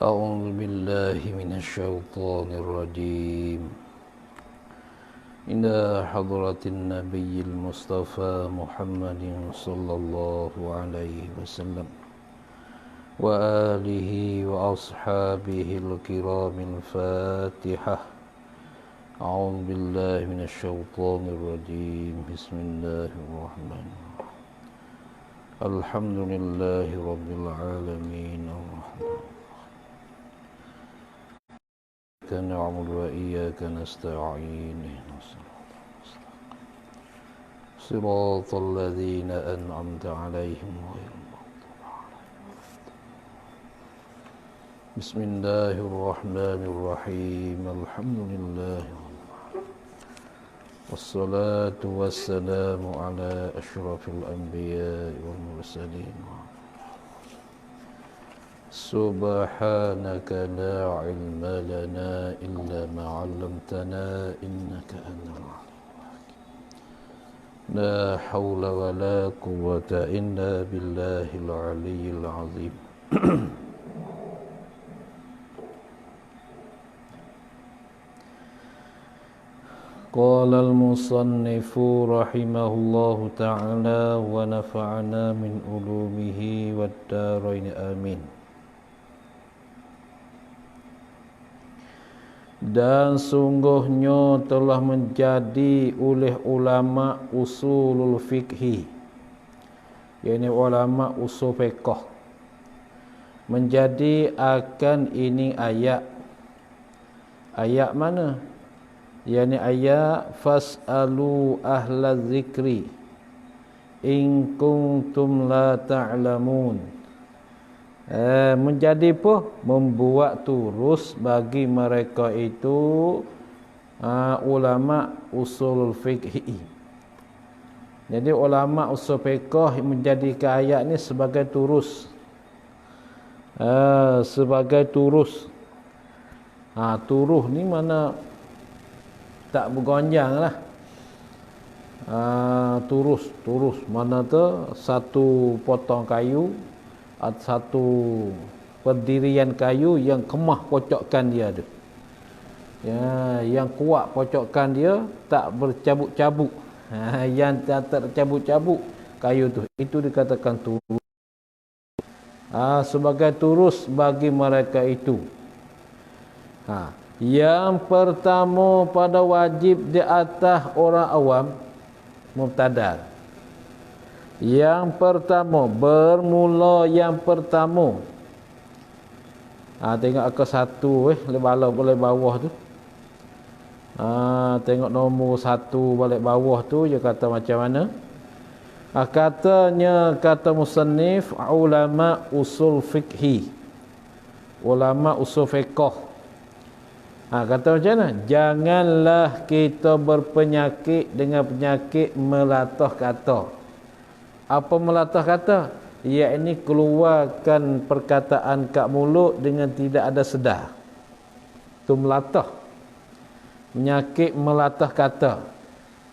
أعوذ بالله من الشيطان الرجيم إلى حضرة النبي المصطفى محمد صلى الله عليه وسلم وآله وأصحابه الكرام الفاتحة أعوذ بالله من الشيطان الرجيم بسم الله الرحمن الرحيم الحمد لله رب العالمين الرحمن إياك نعبد وإياك نستعين اهدنا صراط الذين أنعمت عليهم غير المغضوب عليهم. بسم الله الرحمن الرحيم الحمد لله والصلاة والسلام على أشرف الأنبياء والمرسلين سبحانك لا علم لنا إلا ما علمتنا إنك أنت العليم الحكيم لا حول ولا قوة إلا بالله العلي العظيم. قال المصنف رحمه الله تعالى ونفعنا من علومه والدارين آمين. Dan sungguhnya telah menjadi oleh ulama usulul fikhi, yakni ulama usul fiqh, menjadi akan ini ayat. Ayat mana? Yakni ayat fas'alu ahla zikri in kuntum la ta'lamun. Menjadi apa? Membuat turus bagi mereka itu ulama usul fiqh. Jadi ulama usul fiqh menjadikan ayat ni sebagai turus, sebagai turus. Turuh ni mana tak bergonjang lah. Turus mana tu satu potong kayu, satu pendirian kayu yang kemah pocokkan dia tu. Ya, yang kuat pocokkan dia tak bercabuk-cabuk. Yang tak tercabuk-cabuk kayu tu, itu dikatakan turus. Sebagai turus bagi mereka itu. Yang pertama pada wajib di atas orang awam mubtada. Yang pertama, bermula yang pertama. Tengok ke satu boleh bawah tu. Tengok nombor satu balik bawah tu dia kata macam mana? Katanya, kata musannif, ulama usul fikhi, ulama usul fiqh. Kata macam mana? Janganlah kita berpenyakit dengan penyakit melatah kata. Apa melatah kata? Iaitu keluarkan perkataan kat mulut dengan tidak ada sedar. Itu melatah. Penyakit melatah kata.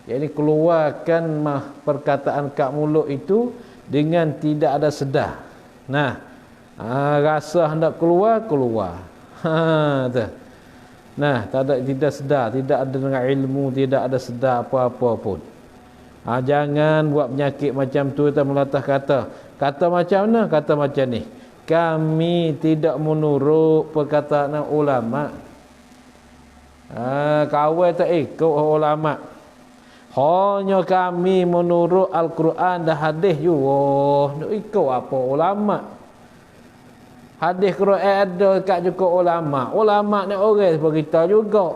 Iaitu keluarkan perkataan kat mulut itu dengan tidak ada sedar. Nah, rasa hendak keluar. Tu. Nah, tidak sedar, tidak ada dengan ilmu, tidak ada sedar apa-apa pun. Jangan buat penyakit macam tu, kita melatah kata. Kata macam mana? Kata macam ni. Kami tidak menurut perkataan ulama. Kawan tak ikut ulama. Hanya kami menurut Al-Quran dan hadis juga. Nak ikut apa ulama? Hadis Quran ada kat juga ulama. Ulama ni orang seperti kita juga.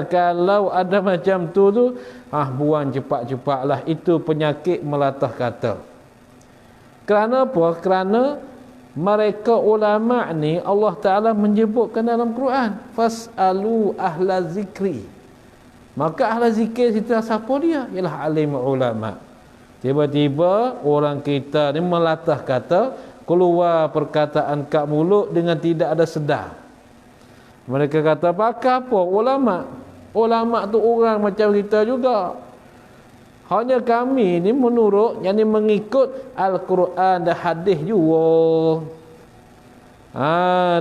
Kalau ada macam tu buang cepat-cepatlah. Itu penyakit melatah kata. Kerana apa? Kerana mereka ulama ni Allah Ta'ala menyebutkan dalam Quran. Fas'alu ahla zikri. Maka ahla zikir kita siapa dia? Ialah alim ulama. Tiba-tiba orang kita ni melatah kata, keluar perkataan kat mulut dengan tidak ada sedar. Mereka kata, pakai apa? Ulama. Ulama tu orang macam kita juga. Hanya kami ni menurut, yang ni mengikut Al-Quran dan hadis juga.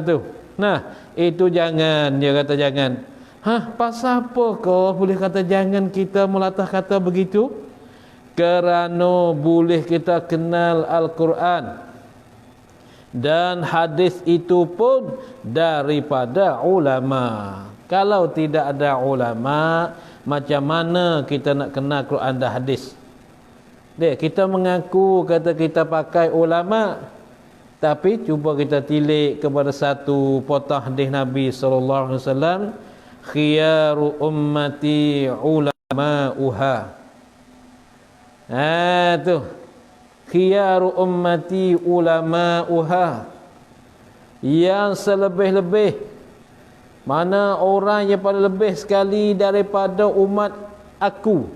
Tu. Nah, itu jangan. Dia kata jangan. Pasal apa kau boleh kata jangan kita melatah kata begitu? Kerana boleh kita kenal Al-Quran dan hadis itu pun daripada ulama. Kalau tidak ada ulama, macam mana kita nak kenal Quran dan hadis? Kita mengaku kata kita pakai ulama, tapi cuba kita tilik kepada satu potong hadis Nabi SAW. Khiyaru ummati ulama'uha. Tu khiyaru ummati ulama'uha, yang selebih-lebih, mana orang yang paling lebih sekali daripada umat aku,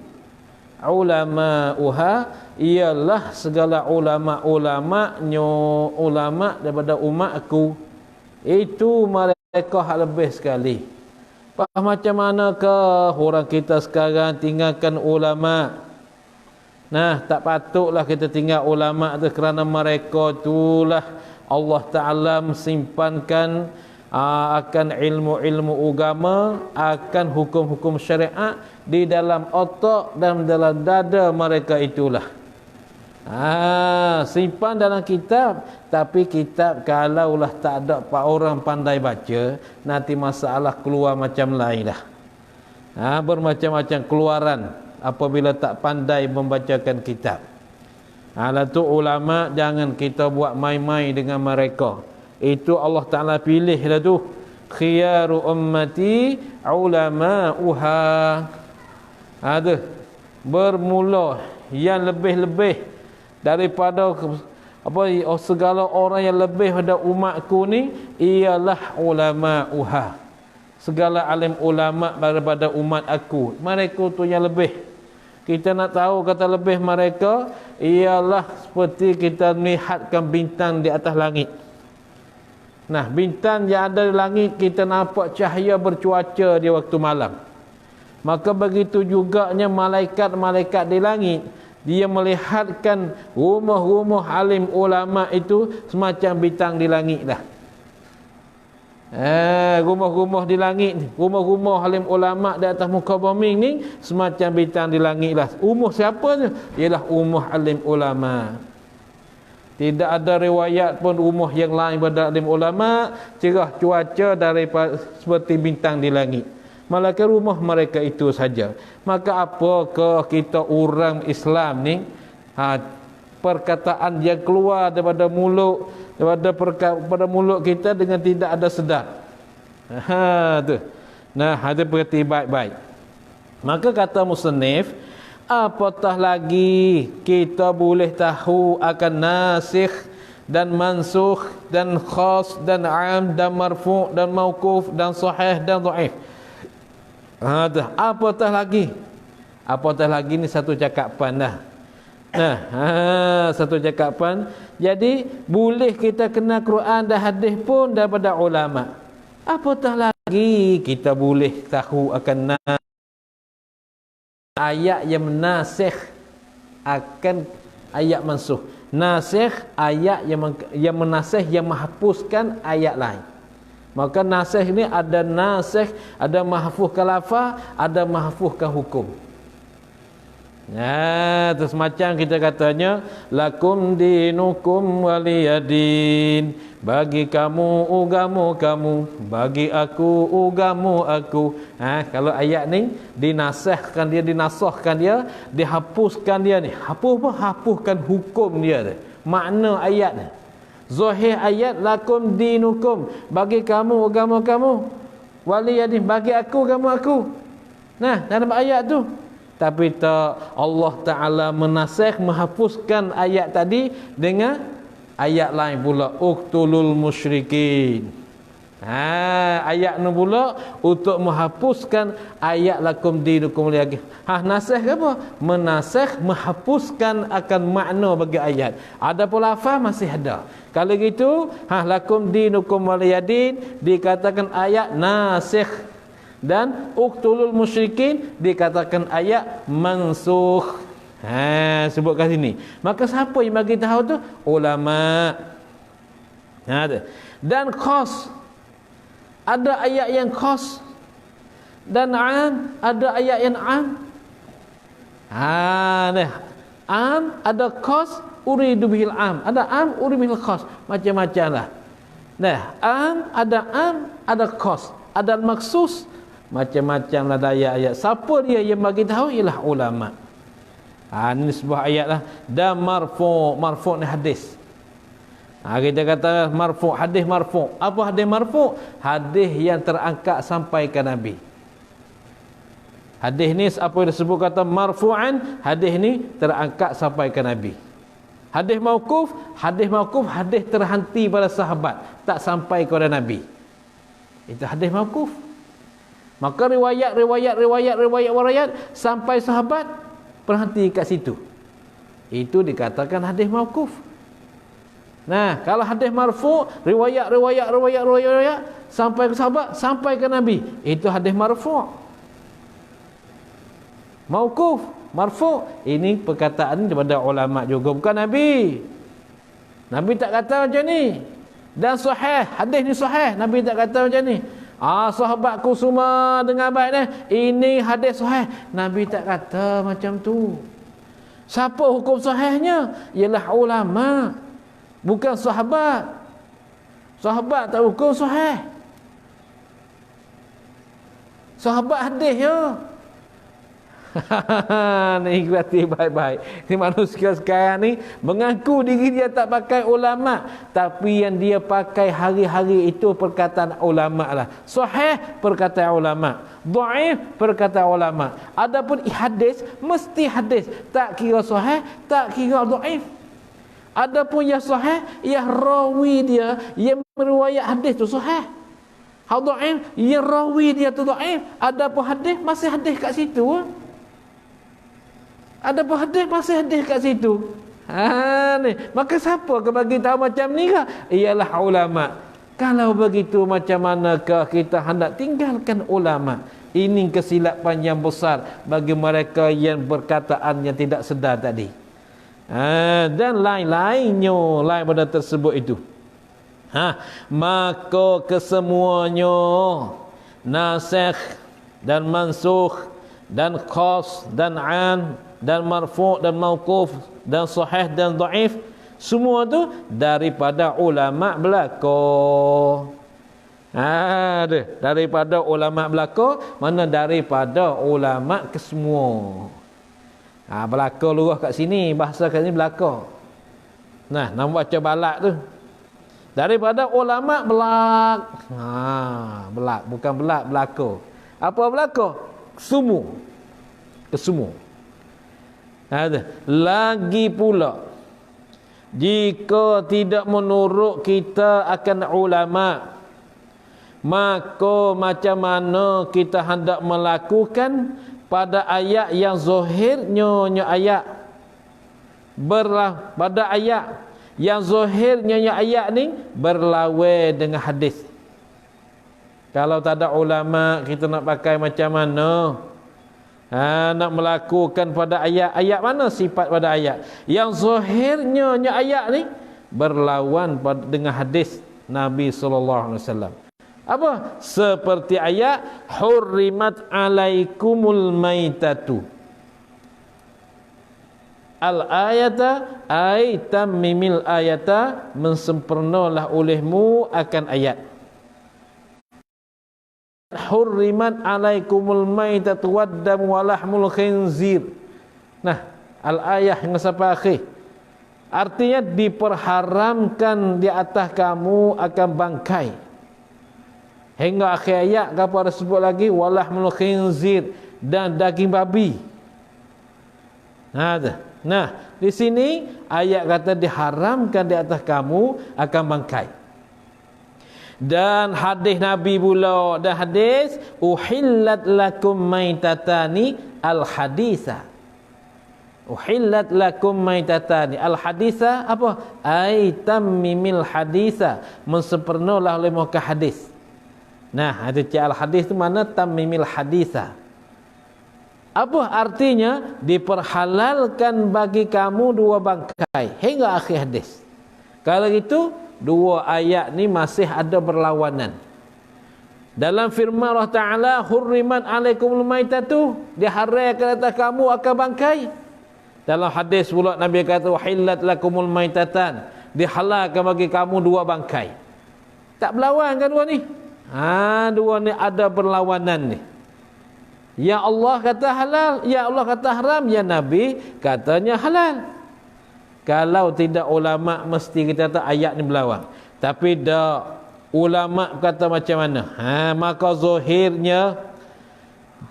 ulama'uha, ialah segala ulama'-ulama'nya ulama' daripada umat aku. Itu mereka hal lebih sekali. Macam manakah orang kita sekarang tinggalkan ulama'? Nah, tak patutlah kita tinggal ulama' tu, kerana mereka itulah Allah Ta'ala simpankan akan ilmu-ilmu agama, akan hukum-hukum syariat di dalam otak dan dalam dada mereka itulah. Simpan dalam kitab, tapi kitab kalaulah tak ada orang pandai baca, nanti masalah keluar macam lain dah. Bermacam-macam keluaran apabila tak pandai membacakan kitab. Tu ulama, jangan kita buat main-main dengan mereka. Itu Allah Ta'ala pilih dah tu. Khiyaru ummati ulama'uha. Bermula yang lebih-lebih daripada segala orang yang lebih pada umatku ni ialah ulama'uha. Segala alim ulama' daripada umat aku, mereka tu yang lebih. Kita nak tahu kata lebih mereka ialah seperti kita melihatkan bintang di atas langit. Nah, bintang yang ada di langit, kita nampak cahaya bercuaca di waktu malam. Maka begitu juganya malaikat-malaikat di langit, dia melihatkan rumah-rumah alim ulama' itu semacam bintang di langit dah. Rumah-rumah di langit ni, rumah-rumah alim ulama' di atas muka bumi ni semacam bintang di langit lah. Umur siapa tu? Ialah umur alim ulama'. Tidak ada riwayat pun umur yang lain pada alim ulama' cerah cuaca daripada seperti bintang di langit. Malaikat rumah mereka itu saja. Maka apakah kita orang Islam ni, perkataan yang keluar daripada mulut, daripada mulut kita dengan tidak ada sedar. Tu. Nah, ada perhati baik-baik. Maka kata musannif, apatah lagi kita boleh tahu akan nasikh dan mansukh dan khas dan am dan marfu' dan mauquf dan sahih dan dhaif. Apatah lagi? Apatah lagi ni satu cakapan dah. Satu cakapan. Jadi boleh kita kenal Quran dan hadis pun daripada ulama. Apatah lagi kita boleh tahu akan ayat yang menasikh akan ayat mansuh. Nasikh ayat yang menasikh, yang menghapuskan ayat lain. Maka nasikh ni ada nasikh, ada mahfuzkan lafaz, ada mahfuzkan hukum. Terus macam kita katanya lakum dinukum waliyadin, bagi kamu ugamu kamu, bagi aku ugamu aku. Kalau ayat ni dinasahkan dia, dinasahkan dia, dihapuskan dia ni. Hapuskan hukum dia tu. Makna ayat ni. Zahir ayat lakum dinukum, bagi kamu ugamu kamu, waliyadin, bagi aku ugamu aku. Dalam ayat tu. Tapi tak, Allah Ta'ala menasakh, menghapuskan ayat tadi dengan ayat lain pula, uqtulul musyrikin. Ayat ni pula untuk menghapuskan ayat lakum dinukum lagi. Nasakh ke apa? Menasakh, menghapuskan akan makna bagi ayat. Ada pun lafaz masih ada. Kalau gitu, lakum dinukum waliyadin dikatakan ayat nasikh, dan uqtulul musyrikin dikatakan ayat mansukh. Sebut kat sini. Maka siapa yang bagi tahu tu? Ulama. Dan khas, ada ayat yang khas, dan am, ada ayat yang am. Am ada khas, uridu bihil am, ada am uridu bihil khas, macam-macam lah. Am, ada khas, ada maksus, macam-macam lah ayat-ayat. Siapa dia yang bagi tahu? Ialah ulama. Ini sebuah ayat lah. Dan marfu' ni hadis. Kita kata marfu', hadis marfu'. Apa hadis marfu'? Hadis yang terangkat sampai ke Nabi. Hadis ni apa yang disebut kata marfu'an? Hadis ni terangkat sampai ke Nabi. Hadis mauquf, hadis terhenti pada sahabat, tak sampai kepada Nabi. Itu hadis mauquf. Maka riwayat sampai sahabat berhenti kat situ. Itu dikatakan hadis mauquf. Kalau hadis marfu', riwayat sampai ke sahabat, sampai ke Nabi, itu hadis marfu'. Mauquf, marfu', ini perkataan daripada ulama juga, bukan Nabi. Nabi tak kata macam ni. Dan sahih, hadis ni sahih, Nabi tak kata macam ni. Sahabatku semua dengar baik ni, ini hadis sahih. Nabi tak kata macam tu. Siapa hukum sahihnya? Ialah ulama, bukan sahabat. Sahabat tak hukum sahih. Sahabat hadis ya. Ni berarti baik-baik. Ni manusia sekarang ni mengaku diri dia tak pakai ulama, tapi yang dia pakai hari-hari itu perkataan ulama lah. Sahih perkataan ulama, dhaif perkataan ulama. Adapun hadis, mesti hadis, tak kira sahih, tak kira dhaif. Adapun yang sahih, yang rawi dia yang meriwayat hadis tu sahih. Dhaif, yang rawi dia tu dhaif. Adapun hadis, masih hadis kat situ. Ada pun hadis, masih hadis kat situ. Ni. Maka siapa ke bagi tahu macam ni ke? Ialah ulama. Kalau begitu, macam manakah kita hendak tinggalkan ulama? Ini kesilapan yang besar bagi mereka yang berkataan yang tidak sedar tadi. Dan lain-lainnya, lain pada tersebut itu. Maka kesemuanya nasikh dan mansukh dan khas dan an dan marfu' dan mauquf dan sahih dan dhaif, semua tu daripada ulama belaka. Daripada ulama belaka, mana daripada ulama kesemua. Belaka lurah kat sini, bahasa kat sini belaka. Nak baca balak tu. Daripada ulama belak. Belak, bukan belak, belaka. Apa belaka? Kesemua. Lagi pula Jika tidak menurut kita akan ulama, maka macam mana kita hendak melakukan pada ayat yang zahirnya ayat pada ayat yang zahirnya ayat ni berlawan dengan hadis. Kalau tak ada ulama, kita nak pakai macam mana? Nak melakukan pada ayat mana sifat pada ayat yang zahirnya ayat ni berlawan dengan hadis Nabi SAW. Apa? Seperti ayat hurrimat alaikumul maitatu. Al-ayata ay tammimil ayata, mensempurnalah olehmu akan ayat. Hurrimat alaikumul maitatu waddam walahmul khinzir. Nah, al-ayah yang sampai akhir. Artinya diperharamkan di atas kamu akan bangkai. Hingga akhir ayat apa ada sebut lagi walahmul khinzir, dan daging babi. Nah, di sini ayat kata diharamkan di atas kamu akan bangkai. Dan hadis Nabi pula, dan hadis uhillat lakum maitatani al-haditha. Uhillat lakum maitatani al-haditha apa? Ai tammimil haditha, mensempurnalah oleh muka hadis. Nah, itu al-hadis itu mana tammimil haditha. Apa artinya? Diperhalalkan bagi kamu dua bangkai hingga akhir hadis. Kalau gitu, dua ayat ni masih ada berlawanan. Dalam firman Allah Ta'ala, hurriman alaikumul maitatu, diharamkan atas kamu akan bangkai. Dalam hadis pula Nabi kata wahillat lakumul maitatan, dihalalkan bagi kamu dua bangkai. Tak berlawan kan dua ni? Dua ni ada berlawanan ni. Ya Allah kata halal, ya Allah kata haram, ya Nabi katanya halal. Kalau tidak ulama mesti kita kata ayat ni berlawan. Tapi dah ulama kata macam mana? Maka zahirnya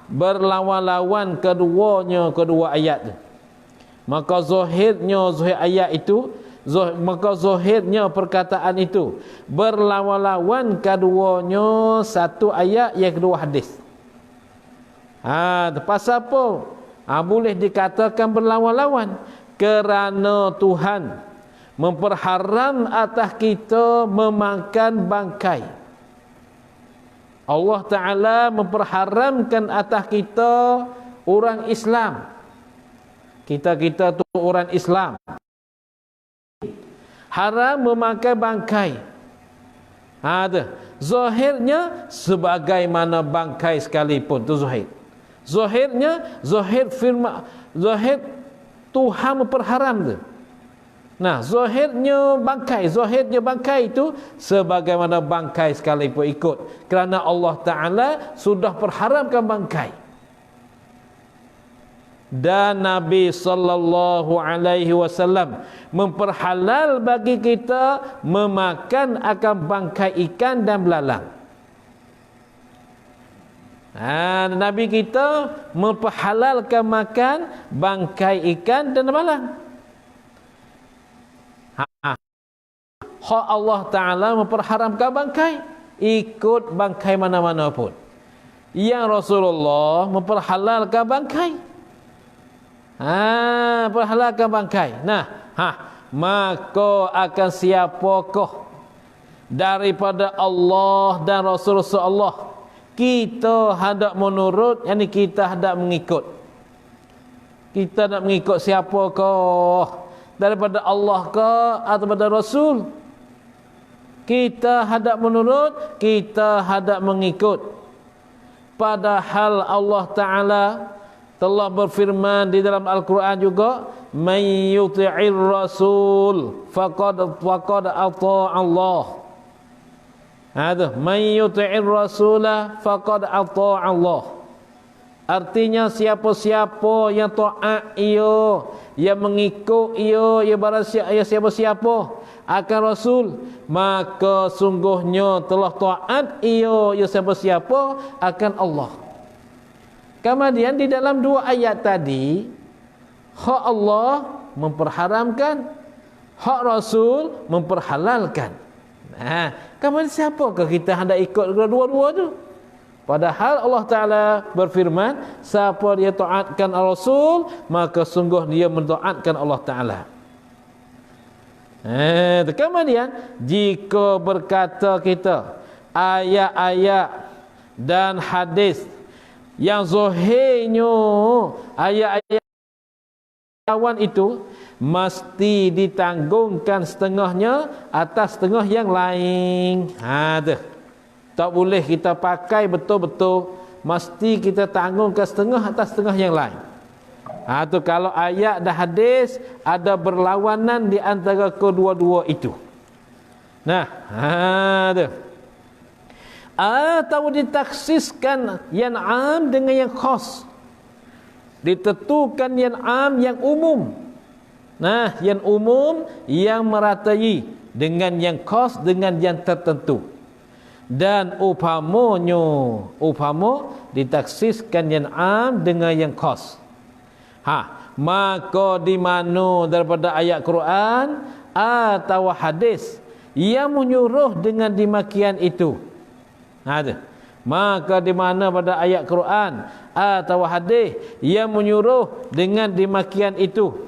berlawan-lawan kedua ayat tu. Maka zahirnya zahir ayat itu, maka zahirnya perkataan itu berlawan-lawan keduanya, satu ayat yang kedua hadis. Pasal apa? Boleh dikatakan berlawan-lawan kerana Tuhan memperharam atas kita memakan bangkai. Allah Ta'ala memperharamkan atas kita orang Islam. Kita tu orang Islam. Haram memakan bangkai. Zahirnya sebagaimana bangkai sekalipun, tu zahir. Zahir firman, zahir Tuhan memperharam tu. Nah, zahirnya bangkai itu sebagaimana bangkai sekalipun ikut, kerana Allah Ta'ala sudah perharamkan bangkai. Dan Nabi sallallahu alaihi wasallam memperhalal bagi kita memakan akan bangkai ikan dan belalang. Nabi kita memperhalalkan makan bangkai ikan dan belalang. Hak Allah Ta'ala memperharamkan bangkai, ikut bangkai mana-mana pun. Yang Rasulullah memperhalalkan bangkai. Perhalalkan bangkai. Maka akan siapakah daripada Allah dan Rasulullah Allah kita hendak menurut, yakni kita hendak mengikut. Kita nak mengikut siapakah? Daripada Allah ke atau daripada Rasul? Kita hendak menurut, kita hendak mengikut. Padahal Allah Ta'ala telah berfirman di dalam Al-Quran juga, "Man yuti'ir rasul faqad ata'a Allah." Man yuti'ir rasula faqad ata'a Allah. Artinya siapa-siapa yang taat ia, yang mengikut ia barang siapa-siapa akan Rasul, maka sungguhnya telah taat ia siapa-siapa akan Allah. Kemudian di dalam dua ayat tadi, hak Allah memperharamkan, hak Rasul memperhalalkan. Kemudian siapakah kita hendak ikut kedua-dua tu? Padahal Allah Ta'ala berfirman, siapa dia taatkan Rasul, maka sungguh dia mentaatkan Allah Ta'ala. Kemudian jika berkata kita ayat-ayat dan hadis yang zahirnya ayat-ayat kawan itu mesti ditanggungkan setengahnya atas setengah yang lain. Tak boleh kita pakai betul-betul, mesti kita tanggungkan setengah atas setengah yang lain. Tu kalau ayat dan hadis ada berlawanan di antara kedua-dua itu. Tu. Atau ditaksiskan yang am dengan yang khas. Ditentukan yang am yang umum. Yang umum yang meratai dengan yang khas dengan yang tertentu. Dan upama ditaksiskan yang am dengan yang khas. Maka di mana daripada ayat Quran atau hadis yang menyuruh dengan demikian itu. Maka di mana pada ayat Quran atau hadis yang menyuruh dengan demikian itu.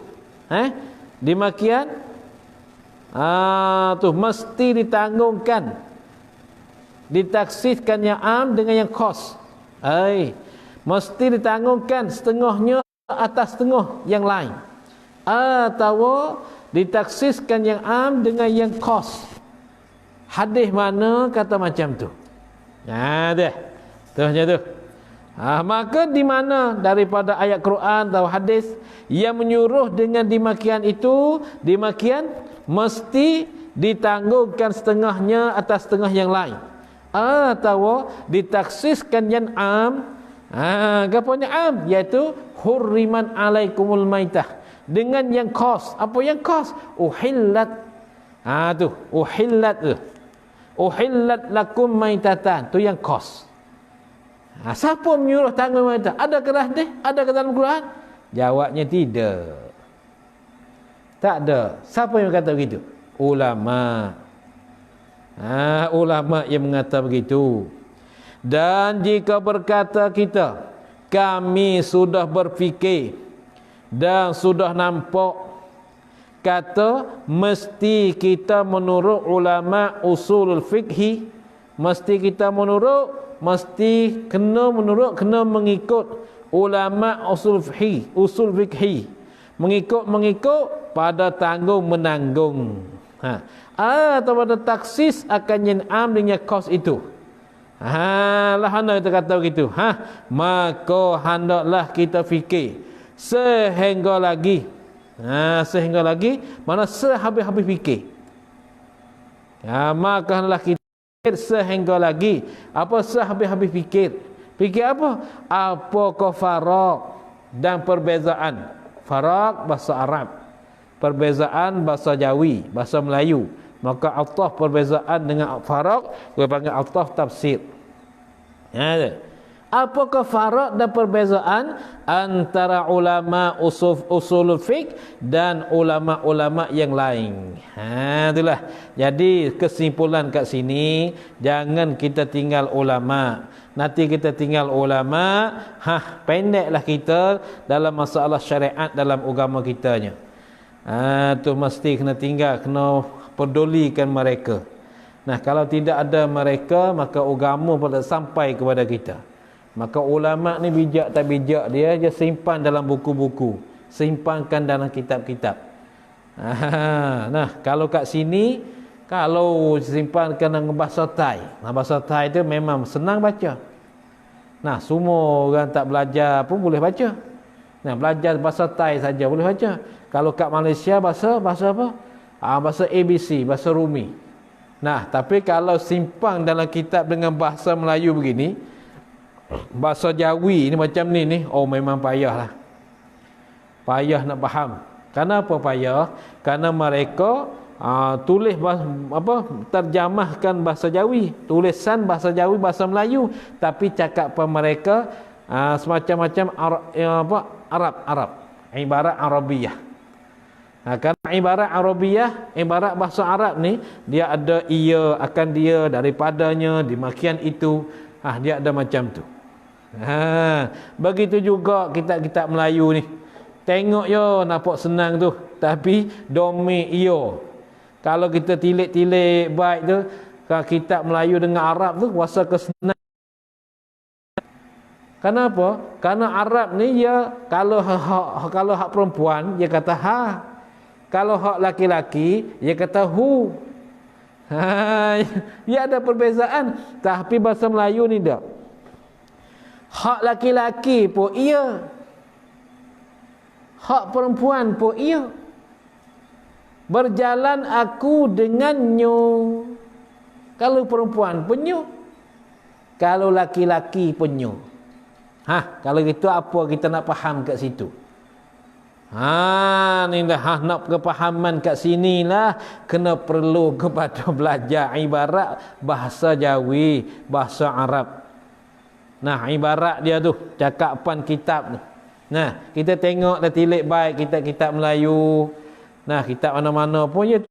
Demikian tu mesti ditanggungkan, ditaksiskan yang am dengan yang khas. Mesti ditanggungkan setengahnya atas setengah yang lain, atau ditaksiskan yang am dengan yang khas. Hadis mana kata macam tu? Maka di mana daripada ayat Quran atau hadis yang menyuruh dengan demikian itu, demikian mesti ditanggungkan setengahnya atas setengah yang lain, atau ditaksiskan yang am. Apa yang am? Iaitu hurriman alaikumul maitah, dengan yang khas. Apa yang khas? Uhillat. Uhillat tu. Uhillat lakum maitatan, tu yang khas. Siapa menyuruh tanggung maitah? Ada ke hadis? Ada ke dalam Quran? Jawabnya tidak. Tak ada. Siapa yang kata begitu? Ulama. Ulama yang mengata begitu. Dan jika berkata kita, kami sudah berfikir dan sudah nampak, kata mesti kita menurut ulama usulul fikhi, mesti kita menurut, mesti kena menurut, kena mengikut ulama usul fikhi, mengikut pada tanggung menanggung. Atau pada taksis akan yang am dengan khas itu. Hendak kita kata begitu. Maka hendaklah kita fikir sehingga lagi. Sehingga lagi, mana sehabis-habis fikir. Maka hendaklah kita fikir sehingga lagi. Apa sehabis-habis fikir? Fikir apa? Apakah faraq dan perbezaan? Faraq bahasa Arab, perbezaan bahasa Jawi, bahasa Melayu. Maka ataf perbezaan dengan faraq kita panggil ataf tafsir. Apakah faraq dan perbezaan antara ulama usulul fiqh dan ulama-ulama yang lain? Itulah. Jadi kesimpulan kat sini, jangan kita tinggal ulama. Nanti kita tinggal ulama, pendeklah kita dalam masalah syariat dalam agama kitanya. Tu mesti kena tinggal, kena pedulikan mereka. Kalau tidak ada mereka, maka agama pada sampai kepada kita. Maka ulama ni bijak tak bijak, dia simpan dalam buku-buku, simpankan dalam kitab-kitab. Kalau kat sini, kalau simpankan dengan bahasa Thai, bahasa Thai tu memang senang baca. Semua orang tak belajar pun boleh baca. Belajar bahasa Thai saja boleh baca. Kalau kat Malaysia bahasa apa? Bahasa ABC, bahasa Rumi. Tapi kalau simpang dalam kitab dengan bahasa Melayu begini, bahasa Jawi ni macam ni, memang payahlah. Payah nak faham. Kenapa payah? Kerana mereka tulis terjemahkan bahasa Jawi, tulisan bahasa Jawi, bahasa Melayu, tapi cakapan mereka semacam-macam Arab, ibarat Arabiyah. Kerana ibarat Arabiah, ibarat bahasa Arab ni, dia ada ia, akan dia, daripadanya, demikian itu. Dia ada macam tu. Begitu juga kitab-kitab Melayu ni. Tengok yo nampak senang tu, tapi domain ia. Kalau kita tilik-tilik baik tu, kalau kitab Melayu dengan Arab tu kuasa kesenang. Kenapa? Karena Arab ni ya kalau hak perempuan dia kata ha. Kalau hak laki-laki dia kata hu. Ya ada perbezaan, tapi bahasa Melayu ni tak. Hak laki-laki pun iya. Hak perempuan pun iya. Berjalan aku dengannya. Kalau perempuan penyu, kalau laki-laki penyu. Kalau gitu apa kita nak faham kat situ? Ni dah nak kepahaman kat sinilah kena perlu kepada belajar ibarat bahasa Jawi, bahasa Arab. Ibarat dia tu cakapan kitab ni. Kita tengok dah tilik baik kitab-kitab Melayu. Kitab mana-mana pun ya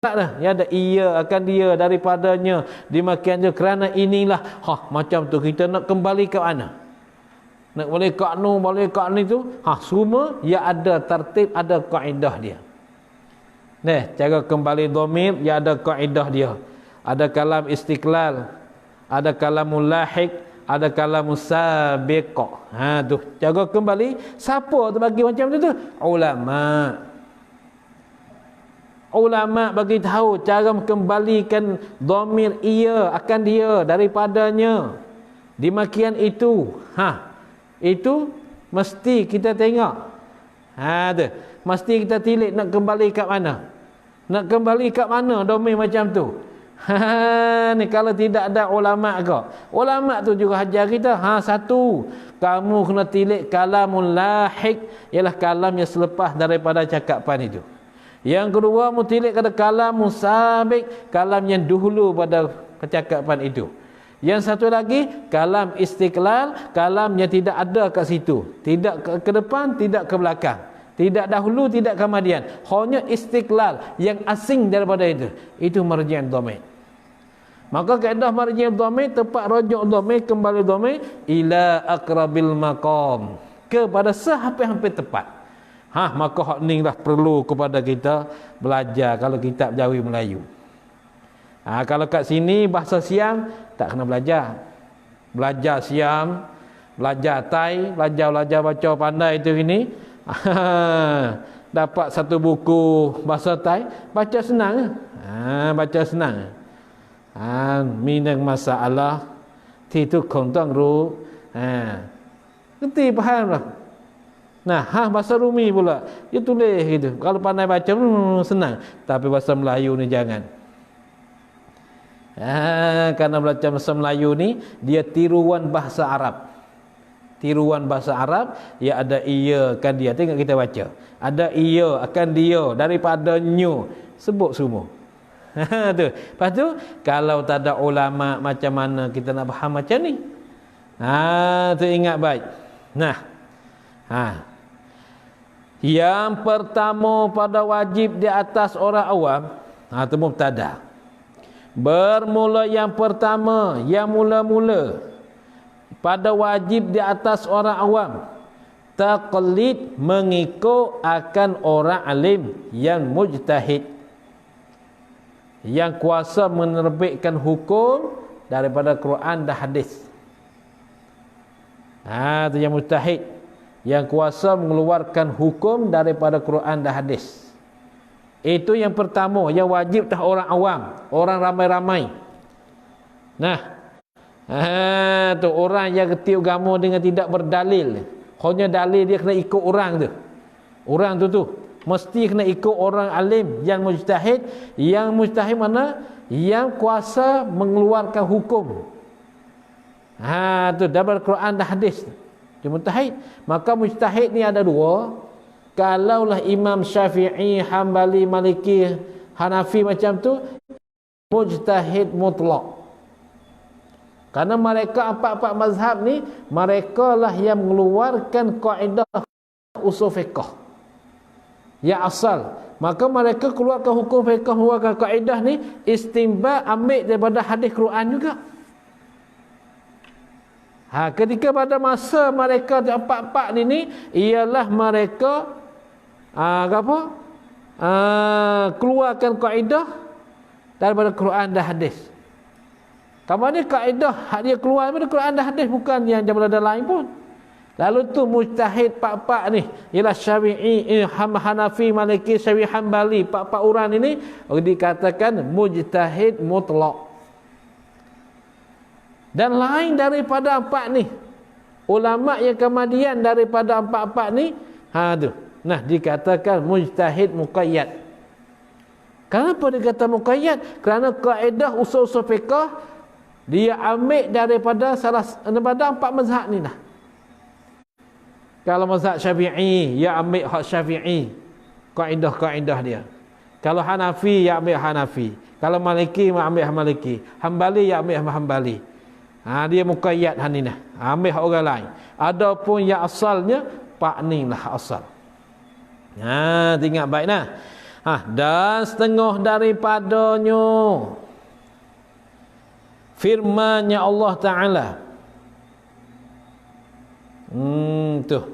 dah, ya ada ia, akan dia, daripadanya, demikian je. Kerana inilah macam tu kita nak kembali ke mana? Nak balik kat nu, balik kat ni tu, semua ya ada tertib, ada kaedah dia. Cara kembali dhamir ya ada kaedah dia. Ada kalam istiqlal, ada kalamul lahiq, ada kalamul sabiq. Tu cara kembali. Siapa tu bagi macam tu? Ulama bagi tahu cara mengembalikan dhamir ia, akan dia, daripadanya, demikian itu. Itu mesti kita tengok. Mesti kita tilik nak kembali kat mana? Nak kembali kat mana dhamir macam tu? Ni kalau tidak ada ulama ke? Ulama tu juga ajar kita. Satu, kamu kena tilik kalamul lahiq, ialah kalam yang selepas daripada cakapan itu. Yang kedua, mutilik kata kalam musabik, kalam yang dahulu pada percakapan itu. Yang satu lagi, kalam istiqlal, kalam yang tidak ada kat situ. Tidak ke depan, tidak ke belakang. Tidak dahulu, tidak kemudian. Hanya istiqlal, yang asing daripada itu. Itu marji' dhamir. Maka kaedah marji' dhamir, tepat rujuk dhamir, kembali dhamir, ila aqrabil maqam. Kepada sehampir-hampir tepat. Maka hak ni lah perlu kepada kita belajar kalau kitab Jawi Melayu. Kalau kat sini bahasa Siam tak kena belajar. Belajar Siam, belajar Tai, belajar baca pandai itu ini. Dapat satu buku bahasa Tai, baca senang. Baca senang. Minang masalah itu kontang ru. Ngerti faham lah. Bahasa Rumi pula dia tulis gitu. Kalau pandai baca senang, tapi bahasa Melayu ni jangan. Karena belajar bahasa Melayu ni dia tiruan bahasa Arab. Tiruan bahasa Arab, ya ada ia, akan dia. Tengok kita baca. Ada ia, akan dia, daripadanya, sebut semua. Tu. Lepas tu kalau tak ada ulama, macam mana kita nak faham macam ni? Tu ingat baik. Yang pertama pada wajib di atas orang awam, itu mubtada. Bermula yang pertama, yang mula-mula pada wajib di atas orang awam, taqlid, mengikut akan orang alim yang mujtahid, yang kuasa menerbitkan hukum daripada Quran dan hadis. Itu yang mujtahid, yang kuasa mengeluarkan hukum daripada Quran dan hadis. Itu yang pertama, yang wajib dah orang awam, orang ramai-ramai. Tu orang yang kerti agama dengan tidak berdalil. Hanya dalil dia kena ikut orang tu. Orang tu mesti kena ikut orang alim yang mujtahid. Yang mujtahid mana? Yang kuasa mengeluarkan hukum. Tu daripada Quran dan hadis. Dia mujtahid. Maka mujtahid ni ada dua. Kalaulah Imam Syafi'i, Hambali, Maliki, Hanafi macam tu, mujtahid mutlak. Karena mereka empat-empat mazhab ni, mereka lah yang mengeluarkan kaedah usul fiqh. yang asal. Maka mereka keluarkan hukum fiqh, keluarkan kaedah ni istinbat, ambil daripada hadis Quran juga. Ketika pada masa mereka empat-empat ni ialah mereka keluarkan kaedah daripada Quran dan hadis. Kamu ni kaedah dia keluar daripada Quran dan hadis, bukan yang daripada lain pun. Lalu tu mujtahid empat-empat ni ialah Syafi'i, Hanafi, Maliki, Syafi'i, Hambali. Empat-empat orang ini dikatakan mujtahid mutlak. Dan lain daripada empat ni, ulama yang kemudian daripada empat-empat ni, tu. Nah, dikatakan mujtahid muqayyad. Kenapa dikata muqayyad? Kerana kaedah usul-usul fiqh dia ambil daripada daripada empat mazhab ni dah. Kalau mazhab Syafi'i, dia ambil hak Syafi'i, kaedah-kaedah dia. Kalau Hanafi, dia ambil Hanafi. Kalau Maliki, dia ambil Maliki. Hambali, dia ambil Hambali. Dia muqayyad haninah. Ambil hak orang lain. Adapun yang asalnya, pak ni lah asal. Ingat baik nah. Dan setengah daripadanya firman-Nya Allah Ta'ala. Tuh.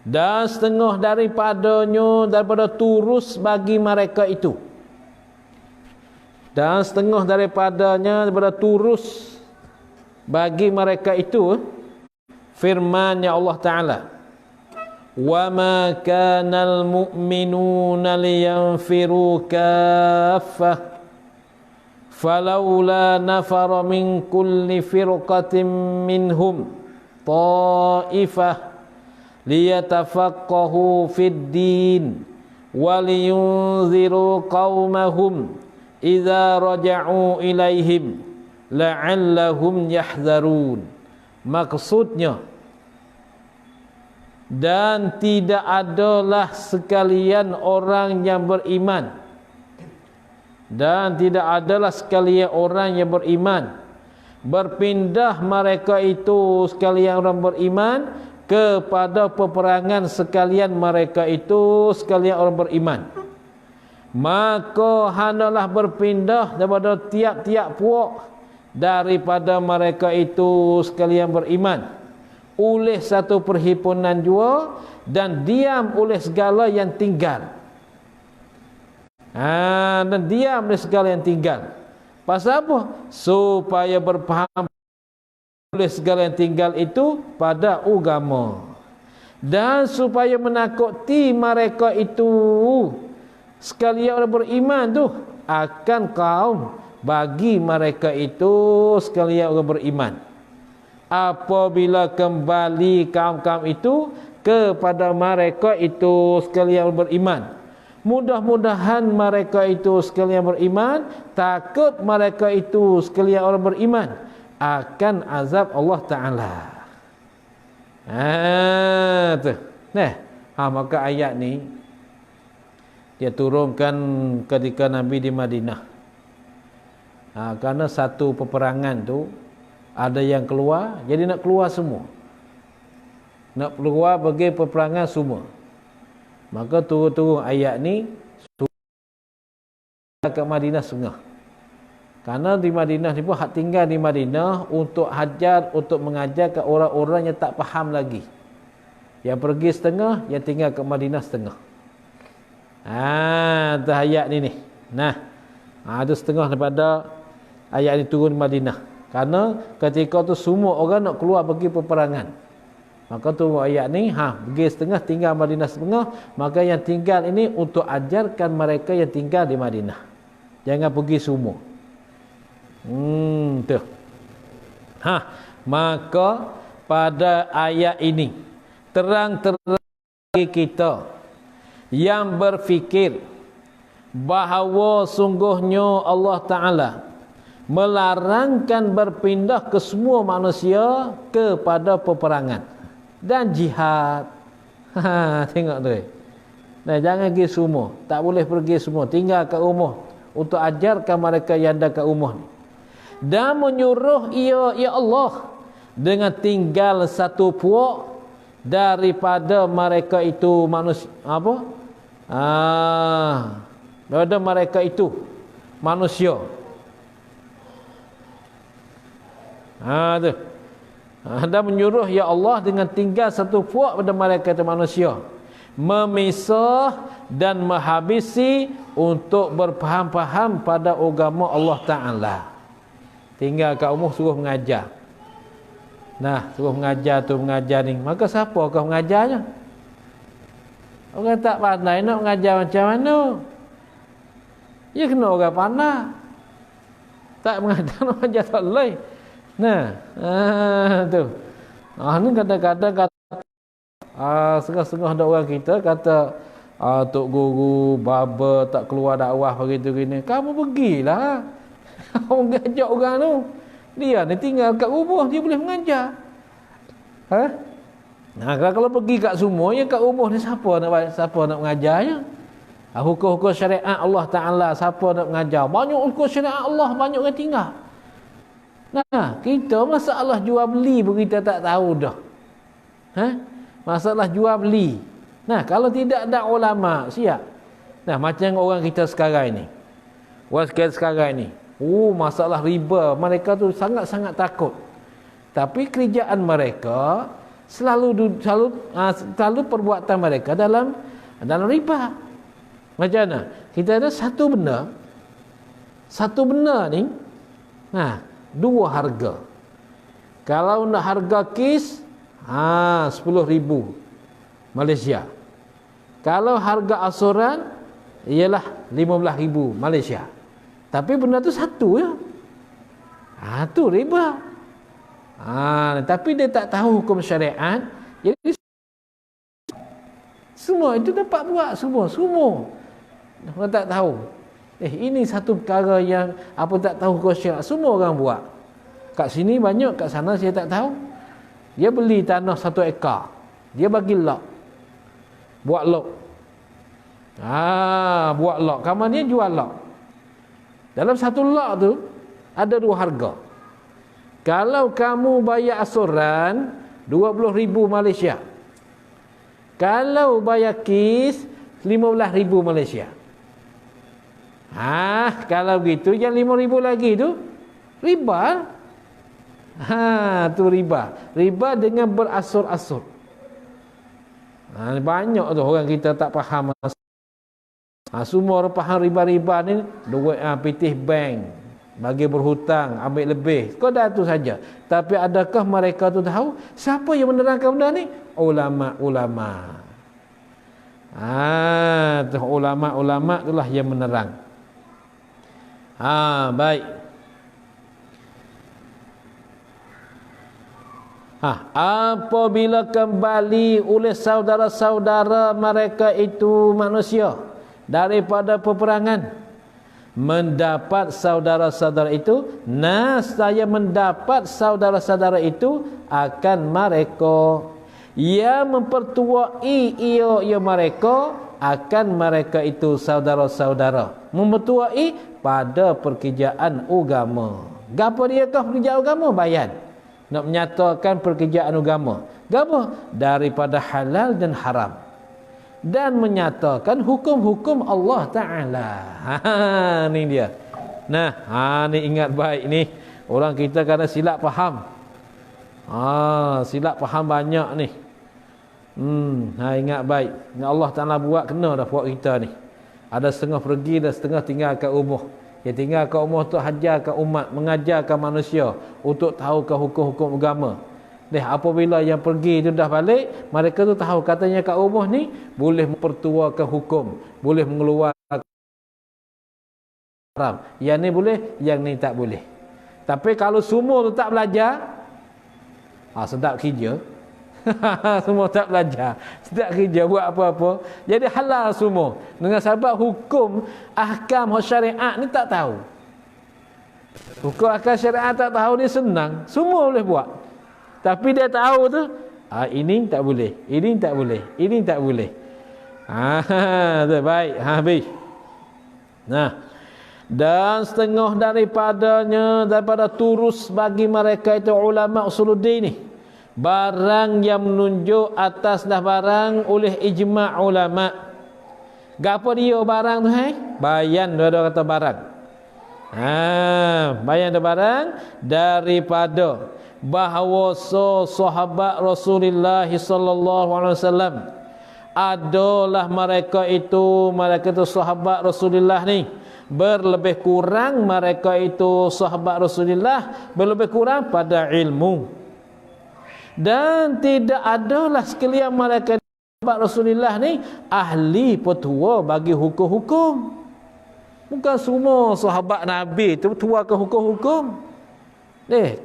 Dan setengah daripada turus bagi mereka itu. Dan setengah daripada turus bagi mereka itu firman-Nya Allah Ta'ala. Wa ma kanal mu'minuna liyanfiru kaffah فلولا نفر من كل فرقة منهم طائفة ليتفقهوا في الدين ولينذروا قومهم إذا رجعوا إليهم لعلهم يحذرون. Maksudnya, dan tidak adalah sekalian orang yang beriman, dan tidak adalah sekalian orang yang beriman berpindah mereka itu sekalian orang beriman kepada peperangan sekalian mereka itu sekalian orang beriman, maka hendaklah berpindah daripada tiap-tiap puak daripada mereka itu sekalian beriman oleh satu perhimpunan jua, dan diam oleh segala yang tinggal. Dan diam oleh segala yang tinggal. Pasal apa? Supaya berfaham oleh segala yang tinggal itu pada agama, dan supaya menakuti mereka itu sekalian orang beriman tu akan kaum bagi mereka itu sekalian orang beriman apabila kembali kaum-kaum itu kepada mereka itu sekalian orang beriman. Mudah-mudahan mereka itu sekalian beriman, takut mereka itu sekalian orang beriman akan azab Allah Ta'ala. Maka ayat ni dia turunkan ketika Nabi di Madinah. Karena satu peperangan tu ada yang keluar, jadi nak keluar semua. Nak keluar bagi peperangan semua. Maka turun ayat ni ke Madinah setengah. Karena di Madinah ni pun hak tinggal di Madinah untuk hajar, untuk mengajar ke orang-orang yang tak faham lagi. Yang pergi setengah, yang tinggal ke Madinah setengah. Itu ayat ni. Itu setengah daripada ayat ni turun di Madinah. Karena ketika tu semua orang nak keluar pergi peperangan. Maka tu ayat ni pergi setengah, tinggal Madinah setengah. Maka yang tinggal ini untuk ajarkan mereka yang tinggal di Madinah, jangan pergi semua. Tu. Maka pada ayat ini terang-terang bagi kita yang berfikir bahawa sungguhnya Allah Ta'ala melarangkan berpindah ke semua manusia kepada peperangan dan jihad. Tengok tu. Jangan pergi semua, tak boleh pergi semua, tinggal kat rumah untuk ajarkan mereka yang ada kat rumah ni. Dan menyuruh ia, ya Allah, dengan tinggal satu puak daripada mereka itu manusia apa? Daripada mereka itu manusia. Tu. Dan menyuruh ya Allah dengan tinggal satu puak pada mereka itu manusia, memisah dan menghabisi untuk berfaham-faham pada agama Allah Ta'ala. Tinggal kat umur suruh mengajar. Nah, suruh mengajar tu mengajar ni. Maka siapa kau mengajarnya? Orang tak pandai nak mengajar macam mana? Ya kena orang pandai. Tak mengajar nak mengajar tak boleh. Nah, tu. Ni kadang-kadang kata setengah-setengah ada orang kita kata tok guru baba tak keluar dakwah begitu gini. Kamu pergilah. Kamu ngajak orang tu. Dia ni tinggal kat rumah dia boleh mengajar. Nah, kalau pergi kat semua yang kat rumah ni siapa nak mengajarnya? Hukum-hukum syariat Allah Ta'ala siapa nak mengajar? Banyak hukum syariat Allah banyak orang tinggal. Nah, kita masalah jual beli pun kita tak tahu dah. Masalah jual beli. Nah, kalau tidak ada ulama, siap. Nah, macam orang kita sekarang ini. Orang sekarang ini. Masalah riba, mereka tu sangat-sangat takut. Tapi kerjaan mereka selalu perbuatan mereka dalam riba. Macam mana? Kita ada satu benda ni, dua harga. Kalau nak harga kis 10,000 Malaysia. Kalau harga asuran ialah 15,000 Malaysia. Tapi benda tu satu je. Tu riba. Tapi dia tak tahu hukum syariat. Jadi semua itu dapat buat semua. Orang tak tahu. Ini satu perkara yang apa tak tahu hukum syariat. Semua orang buat. Kat sini banyak, kat sana saya tak tahu. Dia beli tanah 1 ekar. Dia bagi lok. Buat lok. Buat lok. Kamu dia jual lok. Dalam satu lok tu ada dua harga. Kalau kamu bayar asuran 20,000 Malaysia. Kalau bayar kis 15,000 Malaysia. Kalau begitu yang 5,000 lagi tu riba. Tu riba. Riba dengan berasur-asur. Banyak tu orang kita tak faham. Semua orang faham riba-riba ni duit pitih bank, bagi berhutang, ambil lebih. Sekadar tu saja. Tapi adakah mereka tu tahu siapa yang menerangkan benda ni? Ulama-ulama. Ulama-ulama itulah yang menerang. Baik. Apabila kembali oleh saudara-saudara mereka itu manusia daripada peperangan, mendapat saudara-saudara itu, saya mendapat saudara-saudara itu akan mereka yang mempertuai ia mereka akan mereka itu saudara-saudara mempertuai pada pekerjaan agama. Gapo dia kah pekerjaan agama? Bayan. Nak menyatakan pekerjaan agama. Gapo? Daripada halal dan haram. Dan menyatakan hukum-hukum Allah Ta'ala. Ni dia. Ni ingat baik ni. Orang kita kadang silap faham. Silap faham banyak ni. Ingat baik. Allah Ta'ala buat kena dah buat kita ni. Ada setengah pergi dan setengah tinggal kat rumah. Yang tinggal kat rumah tu hajarkan umat, mengajarkan manusia untuk tahu ke hukum-hukum agama. Apabila yang pergi tu dah balik, mereka tu tahu katanya kat rumah ni boleh mempertuakan hukum, boleh mengeluarkan haram. Yang ni boleh, yang ni tak boleh. Tapi kalau semua tu tak belajar, sedap kerja. Semua tak belajar, sedap kerja buat apa-apa. Jadi halal semua. Dengan sebab hukum ahkam syariat ni tak tahu. Hukum ahkam syariat tak tahu ni senang, semua boleh buat. Tapi dia tahu tu, ini tak boleh, ini tak boleh, ini tak boleh. Baik, habis. Dan setengah daripada turus bagi mereka itu ulama usuluddin ni, barang yang menunjuk ataslah barang oleh ijma' ulama. Gapo dia barang tu hai? Bayan dia kata barang. Bayan dia barang daripada bahawa sahabat Rasulullah sallallahu alaihi wasallam adalah mereka itu sahabat Rasulullah ni berlebih kurang, mereka itu sahabat Rasulullah berlebih kurang pada ilmu, dan tidak adalah sekalian mereka sahabat Rasulullah ni ahli petua bagi hukum-hukum. Bukan semua sahabat Nabi tu tuakan hukum-hukum.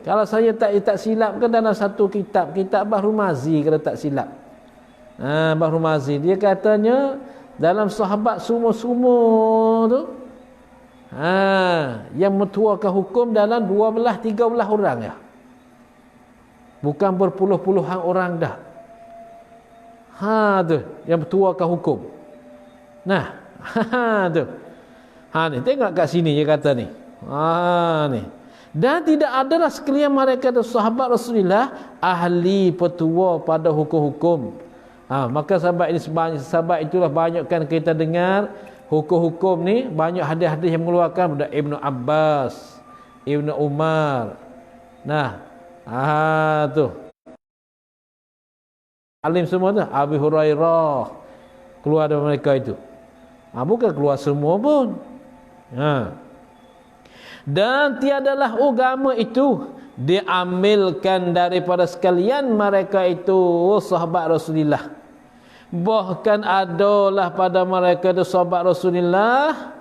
Kalau saya tak silap ke dalam satu kitab Bahru Mazi, kalau tak silap. Bahru Mazi dia katanya dalam sahabat semua tu yang mentuakan hukum dalam 12-13 orang ya. Bukan berpuluh-puluhan orang dah. Tu yang mentuakan hukum. Nah, tu. Ni tengok kat sini dia kata ni. Ni. Dan tidak adalah sekalian mereka itu sahabat Rasulullah ahli petua pada hukum-hukum. Maka sahabat itulah banyakkan kita dengar hukum-hukum ni, banyak hadis-hadis yang mengeluarkan daripada Ibnu Abbas, Ibnu Umar. Nah, tu. Alim semua tu, Abu Hurairah keluar dari mereka itu. Bukan keluar semua pun. Dan tiadalah agama itu diambilkan daripada sekalian mereka itu sahabat Rasulullah. Bahkan adalah pada mereka itu sahabat Rasulullah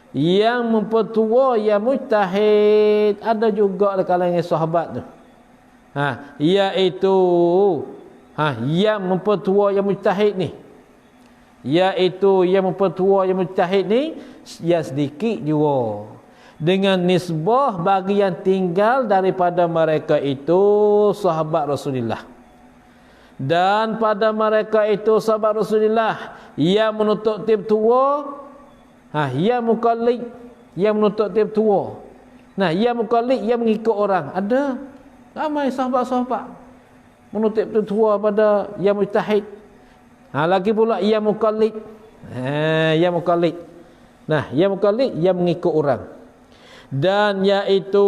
yang mempertua, yang mujtahid. Ada juga kalangan sahabat tu. Iaitu yang mempertua, yang mujtahid ni. Iaitu yang mempertua, yang mujtahid ni yang sedikit juga. Dengan nisbah bagi yang tinggal daripada mereka itu sahabat Rasulullah. Dan pada mereka itu sahabat Rasulullah yang menuntut tip tua, yang mukallid, yang menuntut tip tua. Yang mukallid, yang mengikut orang. Ada ramai sahabat-sahabat menuntut tip tua pada yang mujtahid. Lagi pula yang mukallid. Yang mukallid. Yang mukallid, yang mengikut orang. Dan iaitu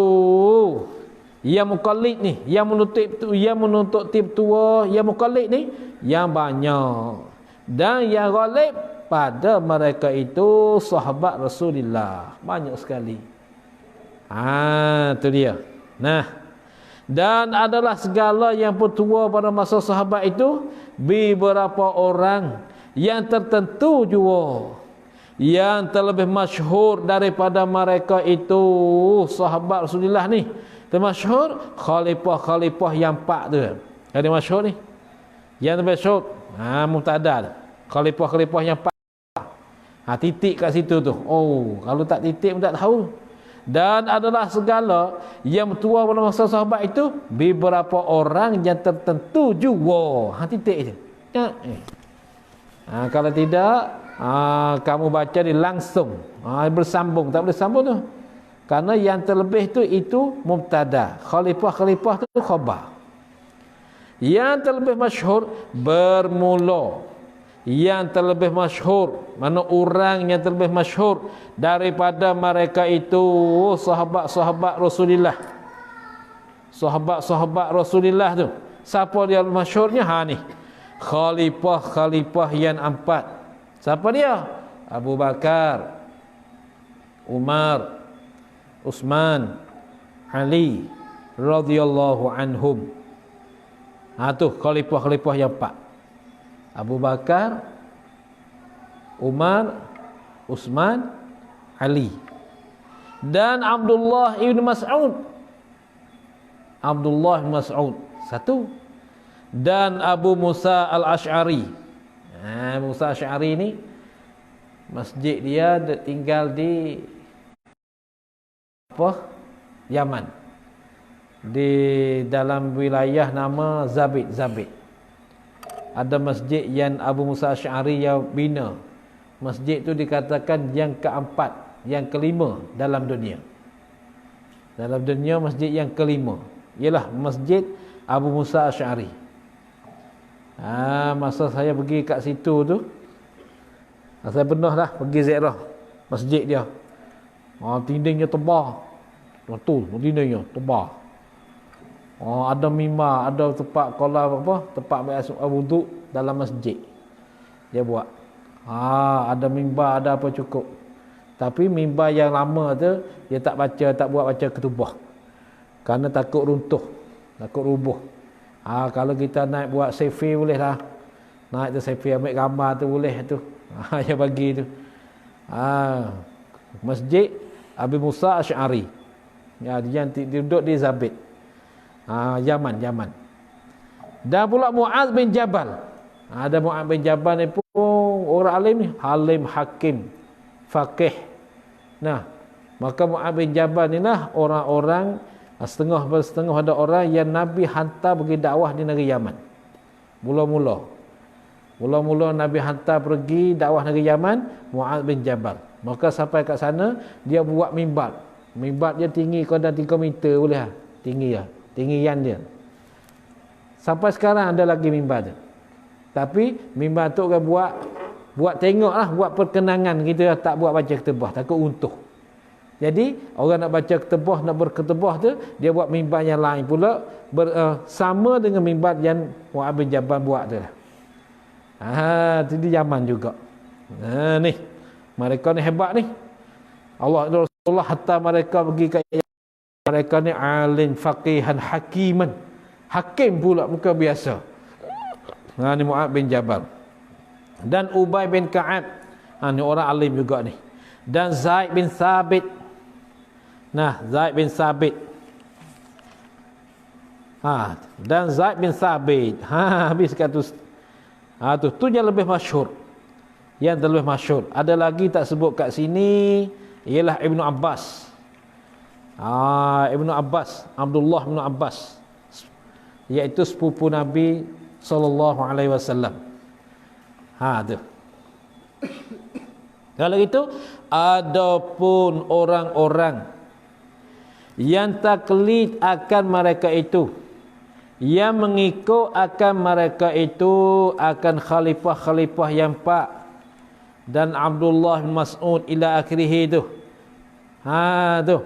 yang mukallid ni, yang menuntut tip tua, yang mukallid ni yang banyak. Dan yang ghalib pada mereka itu sahabat Rasulullah, banyak sekali. Tu dia. Dan adalah segala yang bertua pada masa sahabat itu beberapa orang yang tertentu juga, yang terlebih masyhur daripada mereka itu sahabat Rasulullah ni. Termasyhur khalifah-khalifah yang 4 tu. Ada masyhur ni. Yang termasyhur Muqtada. Khalifah-khalifah yang 4. Titik kat situ tu. Kalau tak titik pun tak tahu. Dan adalah segala yang tua pada masa sahabat itu beberapa orang yang tertentu juga. Titik je. Kalau tidak, kamu baca dia langsung bersambung, tak boleh sambung tu, karena yang terlebih tu itu mubtada, khalifah tu khabar. Yang terlebih masyhur bermula, yang terlebih masyhur, mana orang yang terlebih masyhur daripada mereka itu sahabat-sahabat Rasulullah. Sahabat-sahabat Rasulullah tu siapa dia masyhurnya? Ni khalifah yang 4. Siapa dia? Abu Bakar, Umar, Utsman, Ali radhiyallahu anhum. Tu khalifah yang 4. Abu Bakar, Umar, Utsman, Ali. Dan Abdullah ibn Mas'ud. Abdullah ibn Mas'ud satu. Dan Abu Musa al-Ash'ari. Musa Asy'ari ni masjid dia tinggal di Yaman, di dalam wilayah nama Zabid. Ada masjid yang Abu Musa Asy'ari yang bina. Masjid tu dikatakan yang keempat, yang kelima dalam dunia. Dalam dunia masjid yang kelima ialah Masjid Abu Musa Asy'ari. Masa saya pergi kat situ tu, saya pernah lah pergi ziarah masjid dia. Dindingnya tebal. Betul, dindingnya tebal. Ada mimbar, ada tempat kolam apa, tempat wuduk dalam masjid. Dia buat. Ada mimbar, ada apa cukup. Tapi mimbar yang lama tu dia tak buat baca ketubah. Kerana takut runtuh, takut rubuh. Kalau kita naik buat selfie boleh lah. Naik tu selfie ambil gambar tu boleh tu. Yang bagi tu. Masjid Abu Musa Asy'ari. Ya, dia duduk di Zabit. Yaman. Dan pula Mu'adz bin Jabal. Ada Mu'adz bin Jabal ni pun orang alim ni, halim, hakim, faqih. Nah, maka Mu'adz bin Jabal ni lah orang-orang setengah ada orang yang Nabi hantar pergi dakwah di negeri Yaman. Mula-mula Nabi hantar pergi dakwah negeri Yaman Mu'adz bin Jabal. Maka sampai kat sana dia buat mimbar. Mimbar dia tinggi kena 3 meter boleh lah. Tinggi lah. Tinggian dia. Sampai sekarang ada lagi mimbar tu. Tapi mimbar tu kan buat tengok lah, buat perkenangan, kita tak buat baca ketubah, takut untuh. Jadi orang nak baca ketubah, nak berketubah tu, dia buat mimbar yang lain pula sama dengan mimbar yang Mu'adz bin Jabal buat tu lah. Itu di Yaman juga. Ni mereka ni hebat ni. Allah Rasulullah hatta mereka pergi ke mereka ni alim, faqihan, hakiman. Hakim pula, bukan biasa. Ni Mu'adz bin Jabal. Dan Ubay bin Ka'ab. Ni orang alim juga ni. Dan Zaid bin Thabit. Zaid bin Thabit. Dan Zaid bin Thabit. Habis kat tu. Tu yang lebih masyhur. Yang lebih masyhur. Ada lagi tak sebut kat sini, ialah Ibnu Abbas. Ibnu Abbas, Abdullah bin Abbas, iaitu sepupu Nabi sallallahu alaihi wasallam. Tu. Kalau gitu, adapun orang-orang yang taklid akan mereka itu, yang mengikut akan mereka itu, akan khalifah-khalifah yang 4 dan Abdullah bin Mas'ud ila akhirih tu.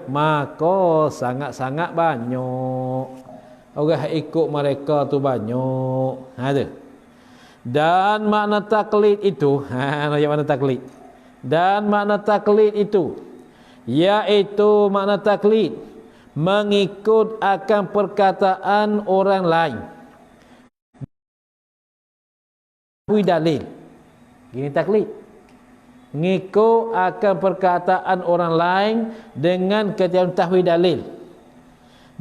Maka sangat-sangat banyak orang ikut mereka tu, banyak. Tu. Dan makna taklid itu, makna taklid. Dan makna taklid itu, iaitu makna taklid mengikut akan perkataan orang lain. Dalil. Ini taklid. Ngikut akan perkataan orang lain dengan ketiadaan tahwi dalil.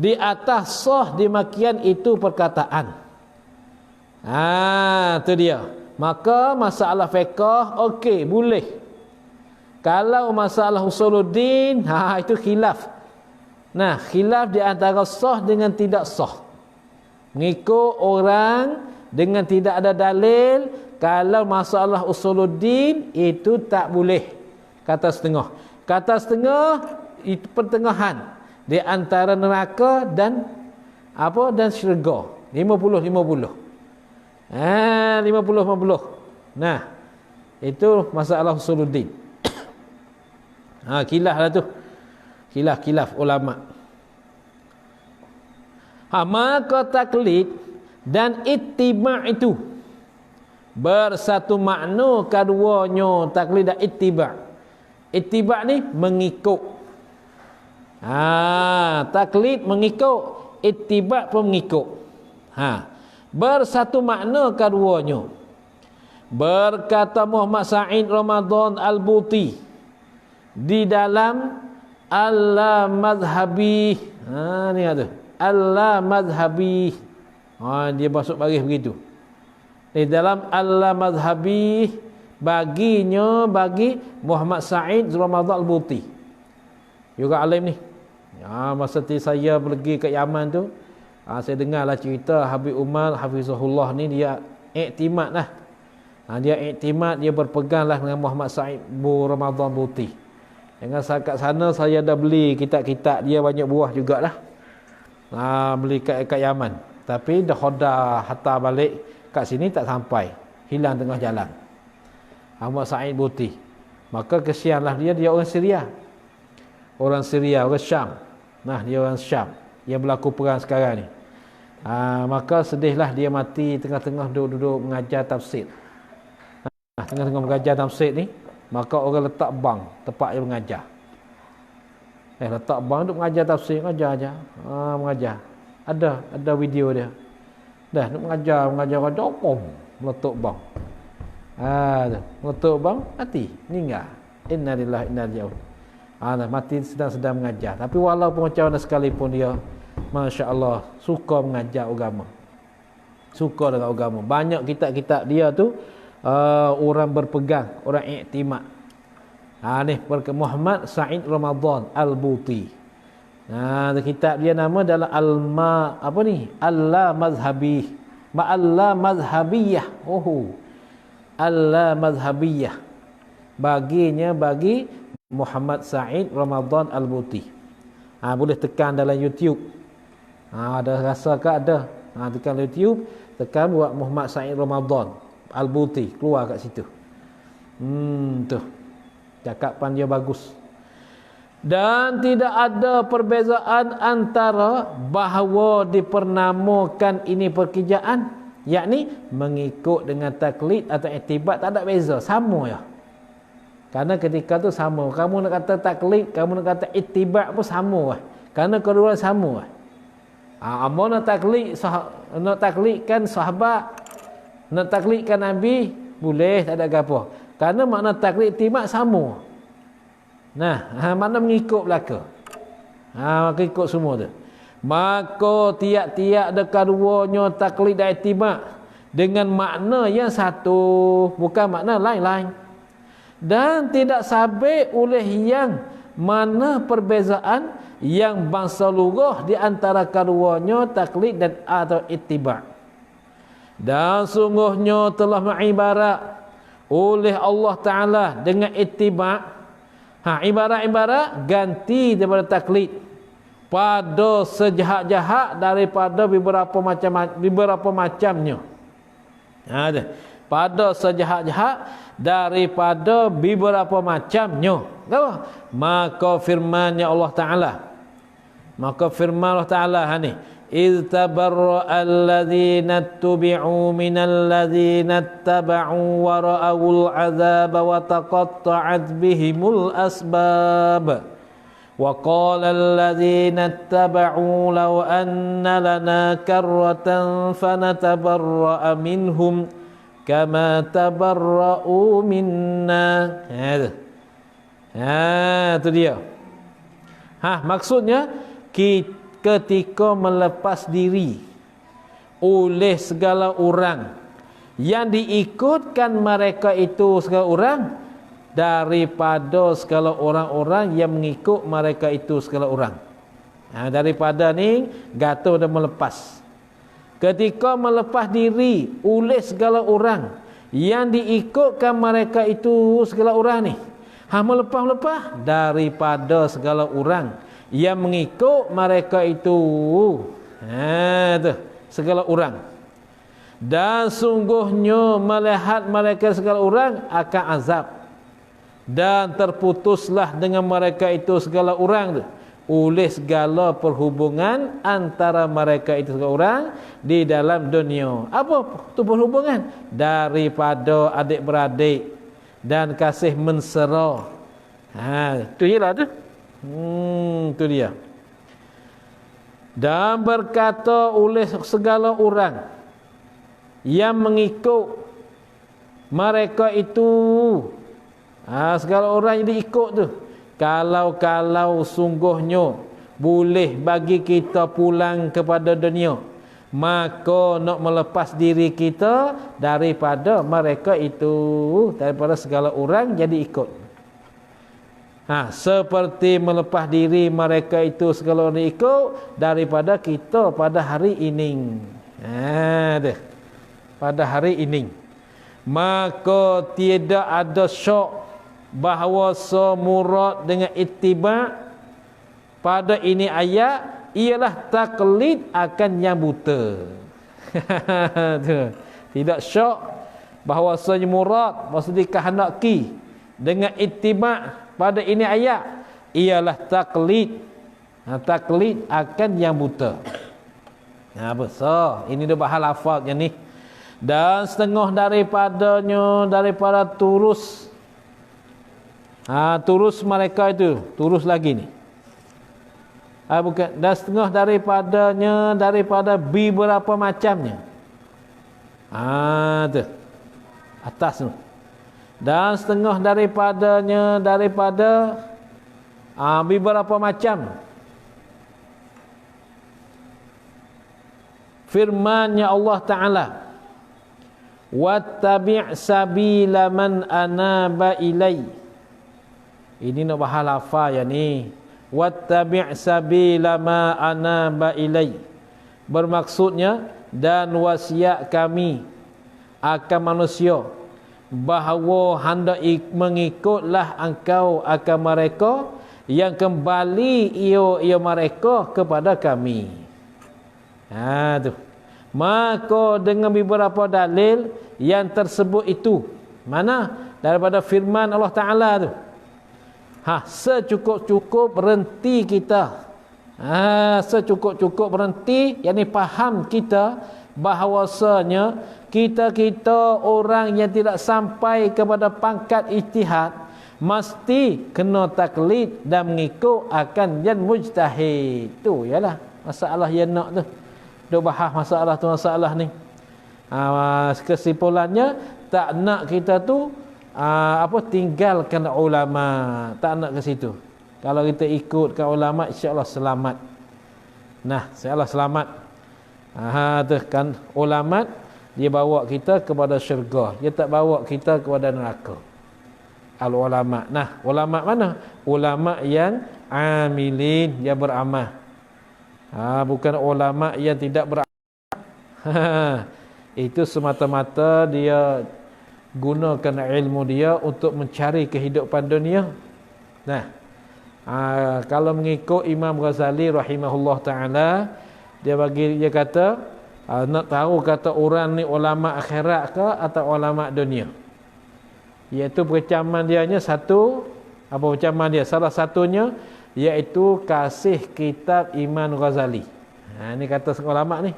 Di atas sah dimakian itu perkataan. Tu dia. Maka masalah fiqh okey, boleh. Kalau masalah usuluddin, itu khilaf. Khilaf di antara sah dengan tidak sah. Mengikut orang dengan tidak ada dalil. Kalau masalah usuluddin itu tak boleh. Kata setengah itu pertengahan di antara neraka dan syurga. 50-50. 50-50. Itu masalah usuluddin. Khilaf lah tu. Khilaf ulama. Maka taklid dan ittiba' itu bersatu makna keduanya, taklid dan ittiba'. Ittiba' ni mengikut. Taklid mengikut, ittiba' pun mengikut. Bersatu makna keduanya. Berkata Muhammad Sa'id Ramadan Al-Buti di dalam Al-Madhhabi. Ni ada. Al-Madhhabi. Dia masuk baris begitu. Di dalam Al-Madhhabi bagi Muhammad Sa'id Ramadan Al-Buti. Juga alim ni. Masa saya pergi ke Yaman tu, saya dengarlah cerita Habib Umar Hafizahullah ni, dia iktimad lah. Dia iktimad, dia berpeganglah dengan Muhammad Sa'id Ramadan Al-Buti. Dengan kat sana saya dah beli kitab-kitab dia, banyak buah jugalah. Beli kat Yaman. Tapi dah khoda hantar balik kat sini tak sampai, hilang tengah jalan. Ahmad Sa'id Buti. Maka kesianlah dia orang Syria. Orang Syria, orang Syam. Nah, dia orang Syam yang berlaku perang sekarang ni. Maka sedihlah dia mati tengah-tengah duduk mengajar tafsir. Tengah-tengah mengajar tafsir ni, maka orang letak bang tempat dia mengajar. Letak bang duduk mengajar tafsir, mengajar. Ada video dia. Dah duduk mengajar pom, meletup bang. Meletup bang, mati, meninggal. Innalillahi wa inna ilaihi raji'un. Mati sedang mengajar. Tapi walaupun macam mana sekalipun dia, masya-Allah, suka mengajar agama. Suka dengan agama. Banyak kitab-kitab dia tu orang berpegang, orang iktimad. Ni Muhammad Sa'id Ramadan Al-Buti. Kitab dia nama adalah Allah Mazhabi. Allah Mazhabiyah. Allah Mazhabiyah. Bagi Muhammad Sa'id Ramadan Al-Buti. Boleh tekan dalam YouTube. Ada rasa ke ada. Tekan YouTube, tekan buat Muhammad Sa'id Ramadan Al-Buti, keluar kat situ. Tuh. Cakapan dia bagus. Dan tidak ada perbezaan antara bahawa dipernamakan ini perkijaan, yakni mengikut dengan taklid atau iktibat, tak ada beza, sama ya. Kerana ketika tu sama. Kamu nak kata taklid, kamu nak kata iktibat pun sama lah. Kerana kedua sama lah. Amo nak taklidkan sahabat, nak taklidkan Nabi, boleh, tak ada apa. Kerana makna taklid iktibat sama. Makna mengikut belaka. Maka ikut semua tu. Maka tiap-tiap kedua-duanya taklid dan iktibat dengan makna yang satu, bukan makna lain-lain. Dan tidak sabit oleh yang mana perbezaan yang bangsa lughah di antara keduanya taklid dan atau ittiba'. Dan sungguhnya telah mengibarat oleh Allah Ta'ala dengan ittiba'. Ibarat-ibarat ganti daripada taklid pada sejahat-jahat daripada beberapa macamnya. Pada sejahat-jahat daripada beberapa macamnya. Maka firman-Nya Allah Ta'ala. Maka firman Allah Ta'ala ni, إِذْ تَبَرَّأَ الَّذِينَ اتُّبِعُوا مِنَ الَّذِينَ اتَّبَعُوا وَرَأَوُا الْعَذَابَ وَتَقَطَّعَتْ بِهِمُ الْأَسْبَابُ وَقَالَ الَّذِينَ اتَّبَعُوا لَوْ أَنَّ لَنَا كَرَّةً فَنَتَبَرَّأَ مِنْهُمْ كَمَا تَبَرَّؤُوا مِنَّا. Itu dia. Maksudnya ketika melepas diri oleh segala orang yang diikutkan mereka itu segala orang daripada segala orang-orang yang mengikut mereka itu segala orang. Daripada ni gatuh dan melepas. Ketika melepas diri oleh segala orang yang diikutkan mereka itu segala orang ni, melepas daripada segala orang yang mengikut mereka itu segala orang. Dan sungguhnya melihat mereka segala orang akan azab, dan terputuslah dengan mereka itu segala orang tu oleh segala perhubungan antara mereka itu segala orang di dalam dunia. Apa tu perhubungan? Daripada adik-beradik dan kasih mensera. Tu je lah tu. Tu dia. Dan berkata oleh segala orang yang mengikut mereka itu, segala orang yang diikut tu, kalau sungguhnya boleh bagi kita pulang kepada dunia, maka nak melepas diri kita daripada mereka itu, daripada segala orang jadi ikut. Seperti melepas diri mereka itu segala orang ikut daripada kita pada hari ini. Pada hari ini. Maka tidak ada syak bahawa semurad dengan ittiba' pada ini ayat ialah taklid akan yang buta. Tidak syok bahawasanya murad maksud dikehendaki dengan ittiba' pada ini ayat ialah taklid. Taklid akan yang buta. Besar. Ini dia bahas lafaznya ni. Dan setengah daripada turus. Turus mereka itu, turus lagi ni. Bukan. Dan setengah daripada beberapa macamnya. Tu. Atas tu. Dan setengah daripada beberapa macam firman-Nya Allah Ta'ala, wattabi' sabila man anaba ilai. Ini nak bahas lafaz ya ni. Wattabi' sabila ma anaba ilai, bermaksudnya dan wasiat kami akan manusia bahawa hendak mengikutlah engkau akan mereka yang kembali ia mereka kepada kami. Tu. Maka dengan beberapa dalil yang tersebut itu, mana daripada firman Allah Ta'ala tu, secukup-cukup berhenti kita, secukup-cukup berhenti, yakni faham kita bahawasanya kita orang yang tidak sampai kepada pangkat ijtihad mesti kena taklid dan mengikut akan yang mujtahid. Tu ialah masalah yang nak tu. Duk bahas masalah ni. Kesimpulannya tak nak kita tu tinggalkan ulama, tak nak ke situ. Kalau kita ikutkan ulama, insya-Allah selamat. Insya-Allah selamat. Tu kan ulama dia bawa kita kepada syurga, dia tak bawa kita kepada neraka. Al-ulama. Ulama mana? Ulama yang amilin, yang beramal. Bukan ulama yang tidak beramal. Itu semata-mata dia gunakan ilmu dia untuk mencari kehidupan dunia. Kalau mengikut Imam Ghazali rahimahullah ta'ala, dia kata nak tahu kata orang ni ulama akhirat ke atau ulama dunia, iaitu percaman dianya satu. Apa percaman dia? Salah satunya iaitu kasih kitab Imam Ghazali. Ini kata ulama ni.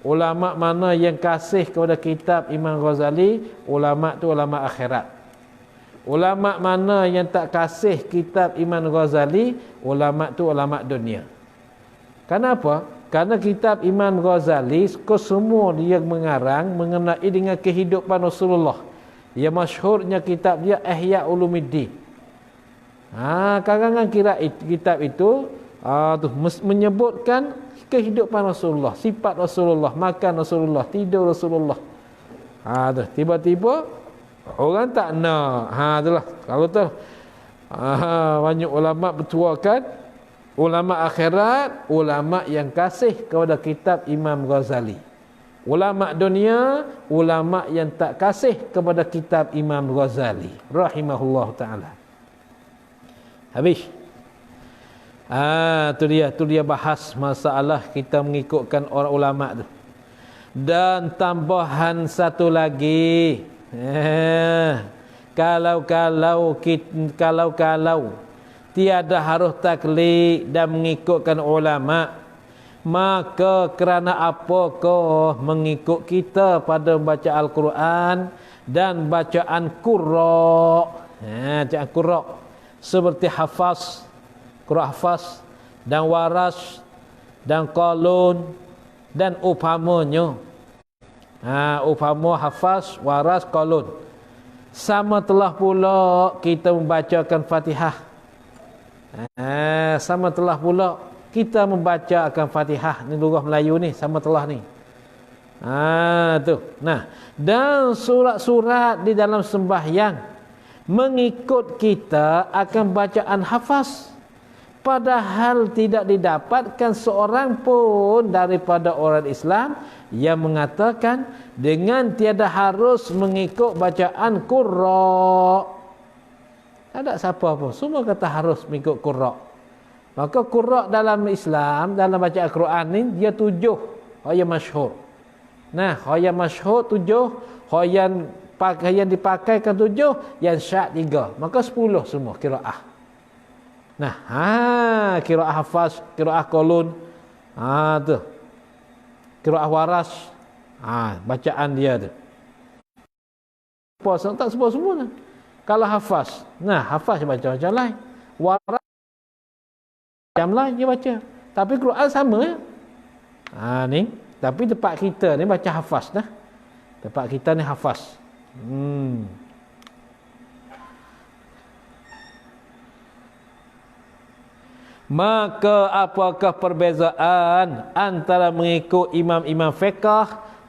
Ulama mana yang kasih kepada kitab Imam Ghazali, ulama tu ulama akhirat. Ulama mana yang tak kasih kitab Imam Ghazali, ulama tu ulama dunia. Kenapa? Karena kitab Imam Ghazali semua dia mengarang mengenai dengan kehidupan Rasulullah. Yang masyhurnya kitab dia Ihya Ulumuddin. Karangan kitab itu menyebutkan kehidupan Rasulullah, sifat Rasulullah, makan Rasulullah, tidur Rasulullah. Tiba-tiba orang tak nak. Itulah. Kalau tu banyak ulama bertuakan ulama akhirat, ulama yang kasih kepada kitab Imam Ghazali. Ulama dunia, ulama yang tak kasih kepada kitab Imam Ghazali rahimahullah ta'ala. Habis. Tu dia bahas masalah kita mengikutkan orang ulama tu. Dan tambahan satu lagi, kalau tiada harus taklid dan mengikutkan ulama, maka kerana apakah mengikut kita pada baca Al-Quran dan bacaan qurra? Bacaan qurra seperti hafaz, qurra hafaz dan waras dan qalun dan upamanya. Upama hafaz, waras, qalun. Sama telah pula kita membacakan Fatihah. Sama telah pula kita membaca akan Fatihah. Ni lugah Melayu ni, sama telah ni. Tu. Dan surat-surat di dalam sembahyang mengikut kita akan bacaan hafaz, padahal tidak didapatkan seorang pun daripada orang Islam yang mengatakan dengan tiada harus mengikut bacaan qurra. Tak ada siapa pun, semua kata harus mengikut qurra. Maka qurra dalam Islam, dalam baca Al-Quran ni dia 7 yang masyhur. Nah, yang masyhur 7, yang dipakaikan 7, yang syad 3. Maka 10 semua qiraah. Nah, qiraah hafaz, qiraah qalun. Tu. Qiraah waras. Bacaan dia tu. Puasa tak semua lah. Kalau hafaz, hafaz baca macam lain. Waras macam lain dia baca. Tapi Quran sama ya. Ni, tapi tempat kita ni baca hafaz dah. Tempat kita ni hafaz. Maka apakah perbezaan antara mengikut imam-imam fiqh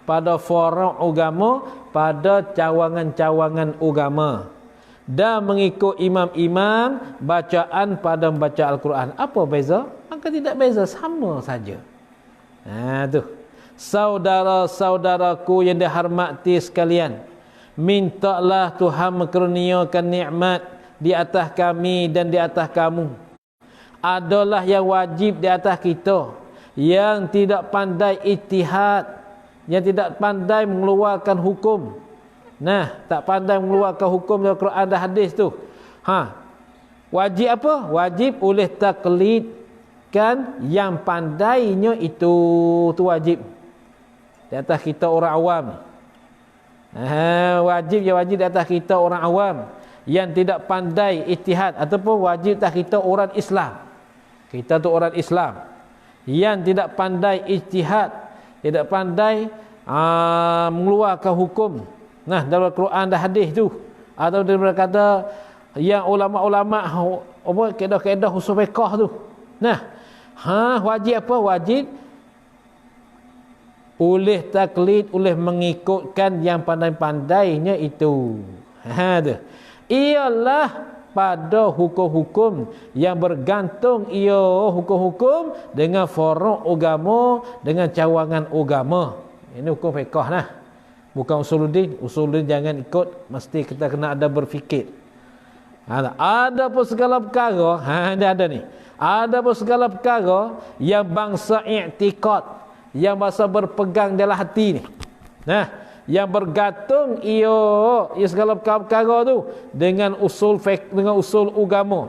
pada forum agama, pada cawangan-cawangan agama, dan mengikut imam-imam bacaan pada membaca Al-Quran? Apa beza? Maka tidak beza, sama saja. Tu. Saudara-saudaraku yang dihormati sekalian, mintalah Tuhan menkurniakan nikmat di atas kami dan di atas kamu. Adalah yang wajib di atas kita, yang tidak pandai ijtihad, yang tidak pandai mengeluarkan hukum. Tak pandai mengeluarkan hukum dari Quran dan hadis tu. Wajib apa? Wajib oleh taklidkan yang pandainya itu wajib. Di atas kita orang awam. Wajib di atas kita orang awam yang tidak pandai ijtihad, ataupun wajib atas kita orang Islam. Kita tu orang Islam yang tidak pandai ijtihad, tidak pandai mengeluarkan hukum dalam Quran dan hadis tu, atau dia berkata yang ulama-ulama kaedah-kaedah usul fiqh tu. Wajib apa? Wajib oleh taklid, oleh mengikutkan yang pandai-pandainya itu. Ialah pada hukum-hukum yang bergantung hukum-hukum dengan forum agama, dengan cawangan agama. Ini hukum fiqh lah. Bukan usuluddin. Usuluddin jangan ikut, mesti kita kena ada berfikir. Ada pun segala perkara, dia ada ni. Ada pun segala perkara yang bangsa i'tiqad, yang bangsa berpegang dalam hati ni. Yang bergantung segala perkara tu dengan usul fiqh, dengan usul agama,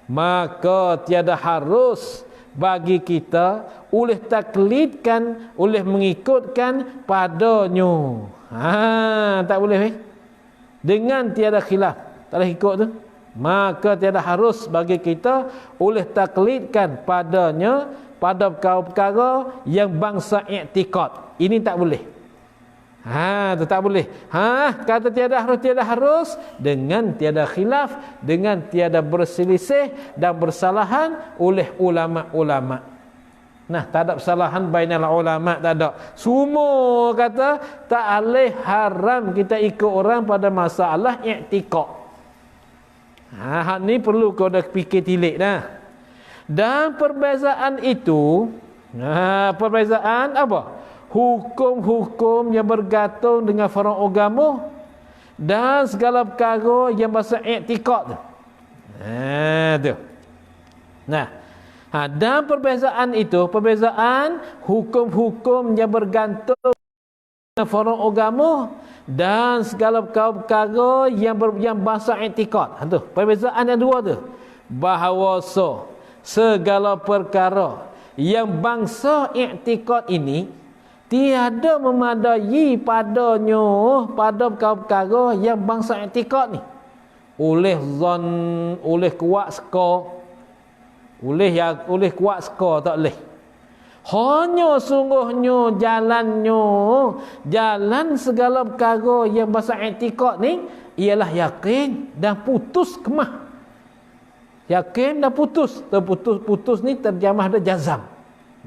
maka tiada harus bagi kita oleh taklidkan, oleh mengikutkan padanya. Tak boleh dengan tiada khilaf, tak boleh ikut tu. Maka tiada harus bagi kita oleh taklidkan padanya pada perkara-perkara yang bangsa i'tiqad. Ini tak boleh. Tu tak boleh. Kata tiada harus dengan tiada khilaf, dengan tiada berselisih dan bersalahan oleh ulama-ulama. Tak ada persalahan bainal ulama, tak ada. Semua kata tak boleh, haram kita ikut orang pada masalah i'tiqad. Hak ni perlu kau dah fikir tilik dah. Dan perbezaan itu, perbezaan apa? Hukum-hukum yang bergantung dengan forum agama dan segala perkara yang bahasa i'tiqad tu. Tu. Dan perbezaan itu, perbezaan hukum-hukum yang bergantung dengan forum agama dan segala perkara yang bahasa i'tiqad. Tu, perbezaan yang dua tu. Bahawa segala perkara yang bangsa i'tiqad ini tiada memadai padanya pada perkara yang bangsa i'tiqad ni. Oleh zon, oleh kuat seka, oleh kuat seka tak boleh. Hanya sungguhnya jalan segala perkara yang bangsa i'tiqad ni ialah yakin dan putus kemah. Yakin dan putus. Putus ni terjemah ada jazam.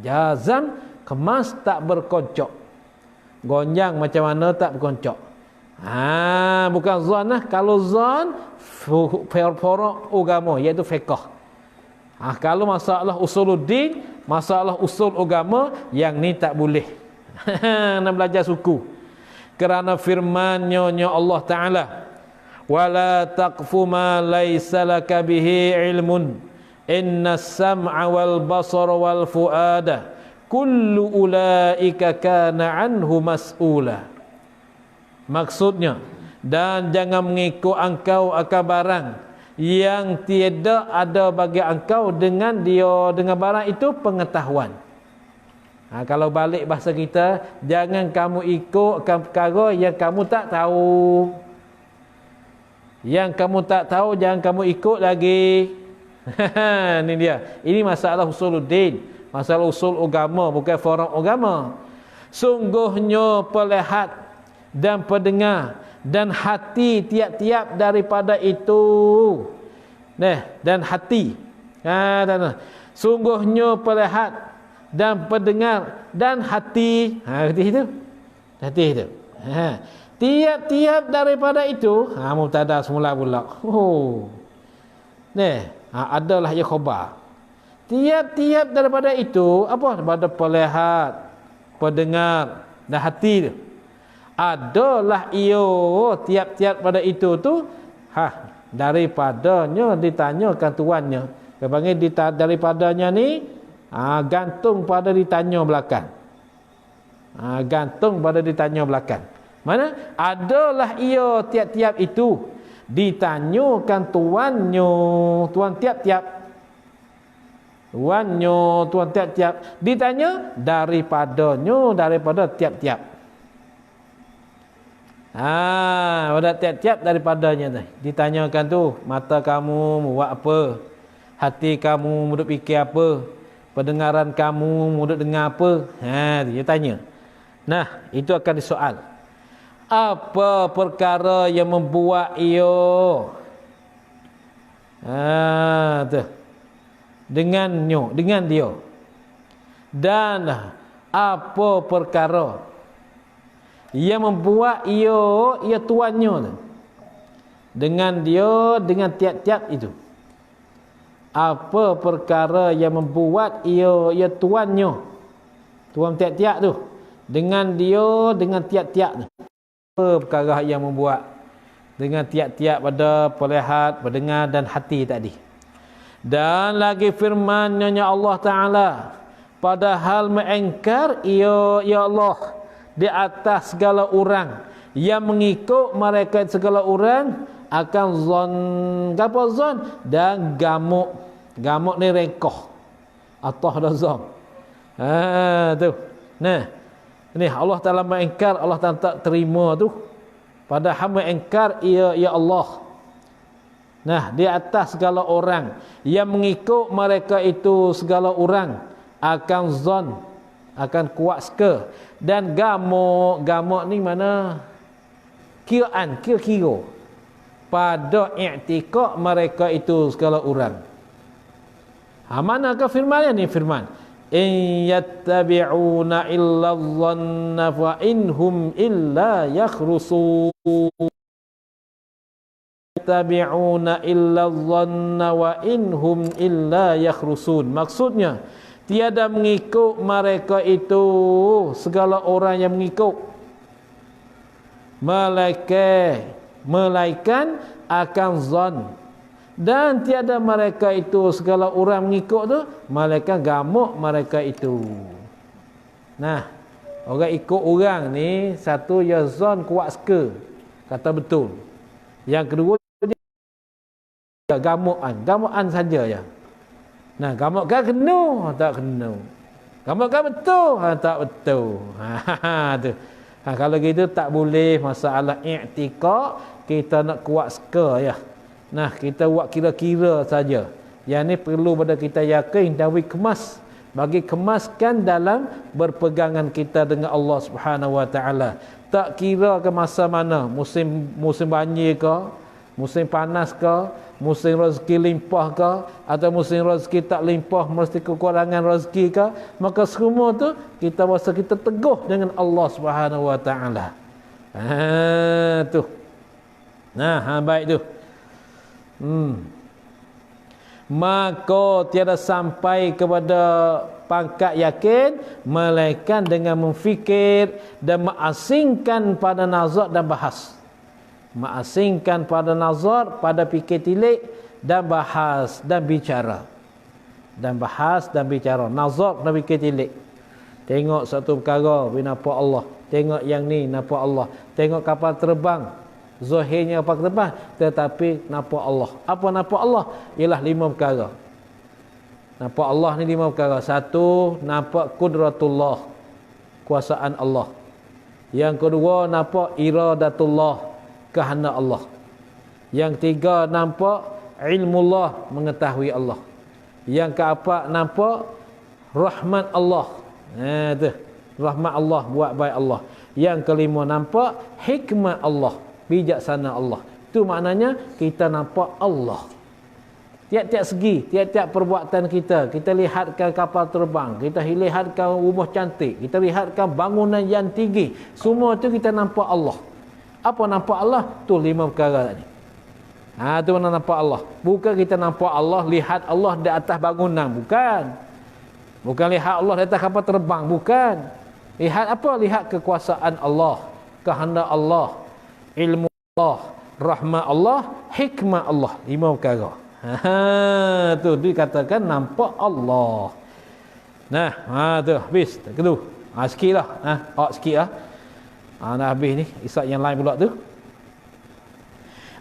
Jazam, kemas, tak berkocok. Gonjang macam mana tak berkocok. Bukan zon lah. Kalau zon forum agama, iaitu fiqh. Kalau masalah usuluddin, masalah usul agama, yang ni tak boleh. Nak belajar suku. Kerana firman-Nya Allah Ta'ala, wala taqfu ma laysa laka bihi ilmun inna sam'a wal basara wal fuada kullu ulaika kana anhu mas'ula. Maksudnya, dan jangan mengikut engkau akan barang yang tiada ada bagi engkau dengan dia, dengan barang itu pengetahuan. Kalau balik bahasa kita, jangan kamu ikutkan perkara yang kamu tak tahu. Yang kamu tak tahu jangan kamu ikut lagi. Ini dia. Ini masalah usuluddin, masalah usul agama, bukan forum agama. Sungguhnya pelihat dan pendengar dan hati tiap-tiap daripada itu. Dan hati. Sungguhnya pelihat dan pendengar dan hati. Hati itu. Hati itu. Tiap-tiap daripada itu. Mubtada semula pula. Adalah ia khabar. Tiap-tiap daripada itu apa? Daripada pelihat, pendengar dan hati itu. Adalah ia tiap-tiap pada itu tu daripadanya ditanyakan tuannya. Dia panggil daripadanya ni gantung pada ditanya belakang. Gantung pada ditanya belakang. Mana? Adalah ia tiap-tiap itu ditanyakan tuannya, tuan tiap-tiap. Tuannya, tuan tiap-tiap ditanya daripadanya, daripada tiap-tiap. Pada tiap-tiap daripadanya tu ditanyakan tu, mata kamu buat apa, hati kamu muduk fikir apa, pendengaran kamu muduk dengar apa. Dia tanya. Itu akan disoal. Apa perkara yang membuat ia dengan dia, dan apa perkara yang membuat ia tuannya tu, dengan dia, dengan tiap-tiap itu. Apa perkara yang membuat ia tuannya, tuan tiap-tiap tu, dengan dia, dengan tiap-tiap tu. Apa perkara yang membuat dengan tiap-tiap pada pelihat, pendengar dan hati tadi. Dan lagi firman-Nya Allah Ta'ala, padahal mengingkar ia, ya Allah, di atas segala orang yang mengikut mereka, segala orang akan zon, apa zon, dan gamuk. Gamuk ni rekoh atau dah zon. Tu. Ni Allah Taala mengingkar, Allah Taala tak terima tu. Padahal mengingkar ia, ya Allah. Di atas segala orang yang mengikut mereka itu, segala orang akan zon, akan kuat seka. Dan gamuk ni mana? Kiraan, kira-kira pada i'tiqad mereka itu segala orang. Manakah firman ni? Firman in yattabi'una illa dhanna fa inhum illa yakhrusun. Yattabi'una illa dhanna wa inhum illa yakhrusun. Maksudnya tiada mengikut mereka itu, segala orang yang mengikut, melainkan akan zon. Dan tiada mereka itu, segala orang mengikut tu, melainkan gamuk mereka itu. Orang ikut orang ni, satu ya zon kuat seka, kata betul. Yang kedua dia gamukan saja ya. Gamuk kan kena, tak kena. Gamuk kan betul, tak betul. Tu. Kalau gitu tak boleh masalah i'tiqad, kita nak kuat seka ya. Kita buat kira-kira saja. Yang ni perlu pada kita yakin dan kemas. Bagi kemaskan dalam berpegangan kita dengan Allah Subhanahu Wa Taala. Tak kira ke masa mana, musim banjir ke, musim panas ke, musim rezeki limpah ke, atau musim rezeki tak limpah, mesti kekurangan rezeki ke, maka semua tu kita rasa kita teguh dengan Allah Subhanahu Wa Taala. Tu. Baik tu. Maka tiada sampai kepada pangkat yakin melainkan dengan memfikir dan mengasingkan pada nazar dan bahas. Mengasingkan pada nazar, pada fikir tilik dan bahas dan bicara. dan bahas dan bicara. Nazar dan fikir tilik. Tengok satu perkara, nampak Allah. Tengok yang ni, nampak Allah. Tengok kapal terbang, zahirnya kapal terbang, tetapi nampak Allah. Apa nampak Allah? Ialah 5 perkara. Nampak Allah ni 5 perkara. Satu, nampak kudratullah, kuasaan Allah. Yang kedua, nampak iradatullah, kehendak Allah. Yang tiga, nampak ilmullah, mengetahui Allah. Yang keempat, nampak rahmat Allah. Tu, rahmat Allah, buat baik Allah. Yang kelima, nampak hikmat Allah, bijaksana Allah. Itu maknanya kita nampak Allah. Tiap-tiap segi, tiap-tiap perbuatan kita. Kita lihatkan kapal terbang, kita lihatkan rumah cantik, kita lihatkan bangunan yang tinggi. Semua tu kita nampak Allah. Apa nampak Allah? Tu 5 perkara tadi. Tu mana nampak Allah. Bukan kita nampak Allah, lihat Allah di atas bangunan. Bukan. Bukan lihat Allah di atas kapal terbang. Bukan. Lihat apa? Lihat kekuasaan Allah, kehendak Allah, ilmu Allah, rahmat Allah, hikmah Allah. 5 perkara. Tu dikatakan nampak Allah. Nah, tu habis. Kedua. Sikitlah. Sikitlah. Dah habis ni. Isyak yang lain pula tu.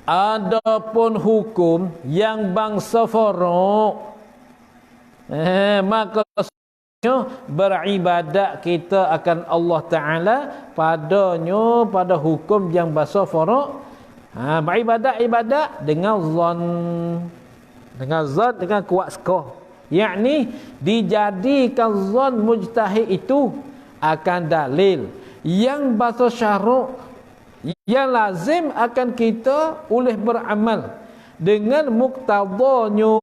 Adapun hukum yang bangsa Faruq, maka beribadat kita akan Allah Ta'ala padanya, pada hukum yang bangsa Faruq. Beribadat dengan zon, dengan kuat skor, yakni dijadikan zon mujtahid itu akan dalil yang bahasa syarak, yang lazim akan kita oleh beramal dengan muktadanya,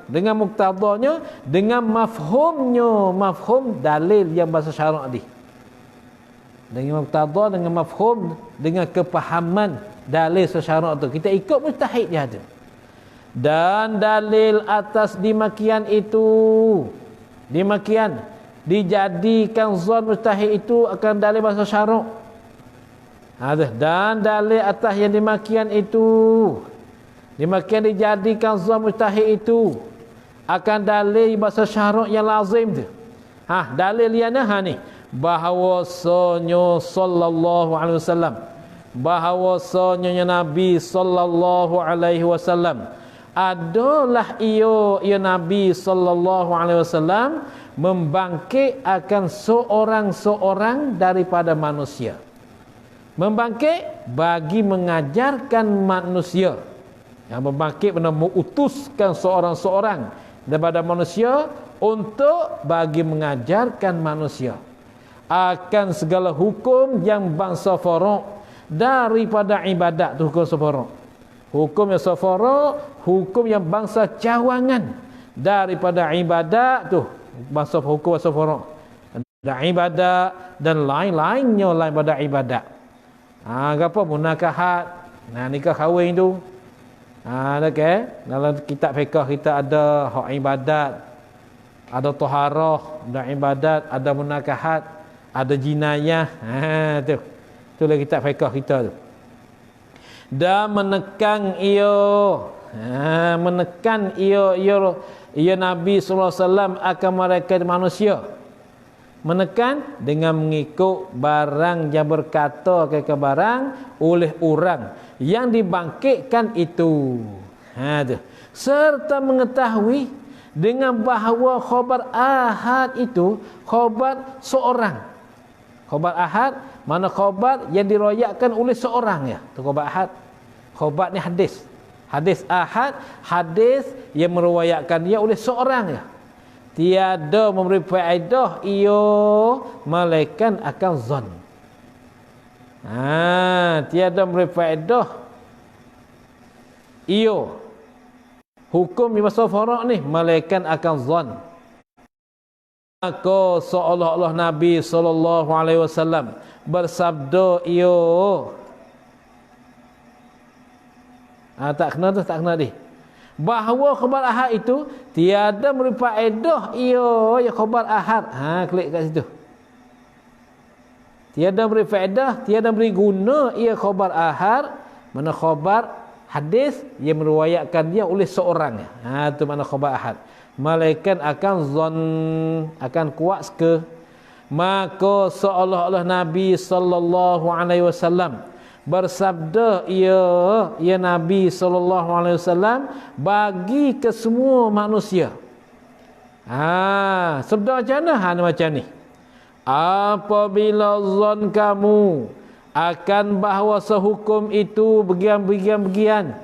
dengan mafhumnya, mafhum dalil yang bahasa syarak ni, dengan muqtada, dengan mafhum, dengan kepahaman dalil syarak tu, kita ikut mujtahid dia tu. Dan dalil atas dimakian itu, dimakian dijadikan zon mujtahid itu akan dalil bahasa syarak. Dan dalil atas yang dimakian itu, dimakian dijadikan zon mujtahid itu akan dalil bahasa syarak yang lazim tu. Dalil yang ni bahawasanya sallallahu alaihi wasallam, bahawasanya Nabi sallallahu alaihi wasallam adalah ia Nabi sallallahu alaihi wasallam membangkit akan seorang-seorang daripada manusia. Membangkit bagi mengajarkan manusia. Yang membangkit benar mengutuskan seorang-seorang daripada manusia untuk bagi mengajarkan manusia akan segala hukum yang bangsa Faruq daripada ibadat tu, hukum Faruq. Hukum yang Faruq, hukum yang bangsa cawangan daripada ibadat tu, bangsa hukum bangsa Faruq. Ada ibadat dan lain-lainnya lain pada ibadat. Apa munakahat, nikah kahwin tu. Dalam kitab fiqh kita ada hak ibadat, ada taharah, ada ibadat, ada munakahat, ada jinayah. Tu lah kitab fiqh kita tu. Dan menekan ia Nabi sallallahu alaihi wasallam akan mereka manusia. Menekan dengan mengikut barang yang berkata ke barang oleh orang yang dibangkitkan itu. Serta mengetahui dengan bahawa khabar ahad itu khabar seorang. Khabar ahad mana khabar yang diriwayatkan oleh seorang ya. Tu khabar ahad. Khabar ni hadis. Hadis ahad, hadis yang meriwayatkan dia oleh seorang ya. Tiada memberi faedah ia malaikat akan zon. Tiada memberi faedah ia hukum di masa Faruq ni malaikat akan zon. Maka seolah-olah Nabi sallallahu alaihi wasallam bersabda ia tak kena ni. Bahawa khabar ahad itu tiada memberi faedah ia ya khabar ahad. Klik kat situ. Tiada memberi faedah, tiada memberi guna ia khabar ahad, mana khabar hadis yang meriwayatkan dia oleh seorang. Itu makna khabar ahad. Malaikat akan zon, akan kuat ke, maka seolah-olah Nabi sallallahu alaihi wasallam bersabda, ya Nabi sallallahu alaihi wasallam bagi ke semua manusia. Sabda macam mana? Macam ni. Apabila zon kamu akan bahawa sehukum itu bagian-bagian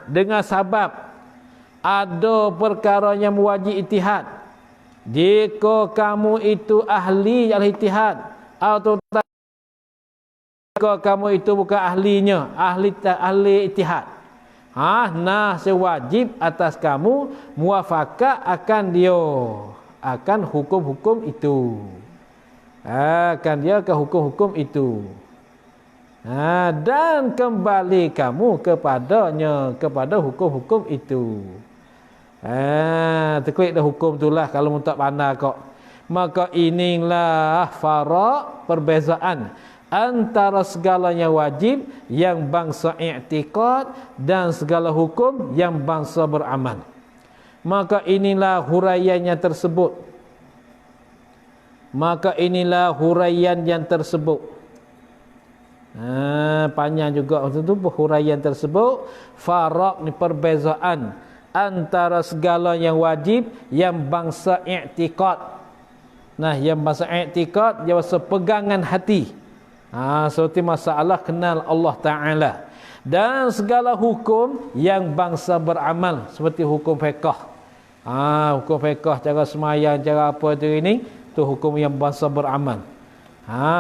dengan sabab ada perkara yang wajib ijtihad, jika kamu itu ahli al-ijtihad atau jika kamu itu bukan ahlinya, ahli ijtihad, sewajib atas kamu muafakat akan hukum-hukum itu. Ke hukum-hukum itu. Dan kembali kamu kepada hukum-hukum itu. Terklik dah hukum itulah kalau tak pandai kok. Maka inilah farak, perbezaan antara segalanya wajib yang bangsa i'tiqad dan segala hukum yang bangsa beramal. Maka inilah huraiannya tersebut. Huraian yang tersebut. Panjang juga itu huraian tersebut. Farak ni perbezaan antara segala yang wajib yang bangsa i'tiqad. Yang bangsa i'tiqad dia bangsa pegangan hati. Seperti masalah kenal Allah Ta'ala. Dan segala hukum yang bangsa beramal, seperti hukum fiqh. Hukum fiqh, cara semayang, cara apa tu ini, tu hukum yang bangsa beramal.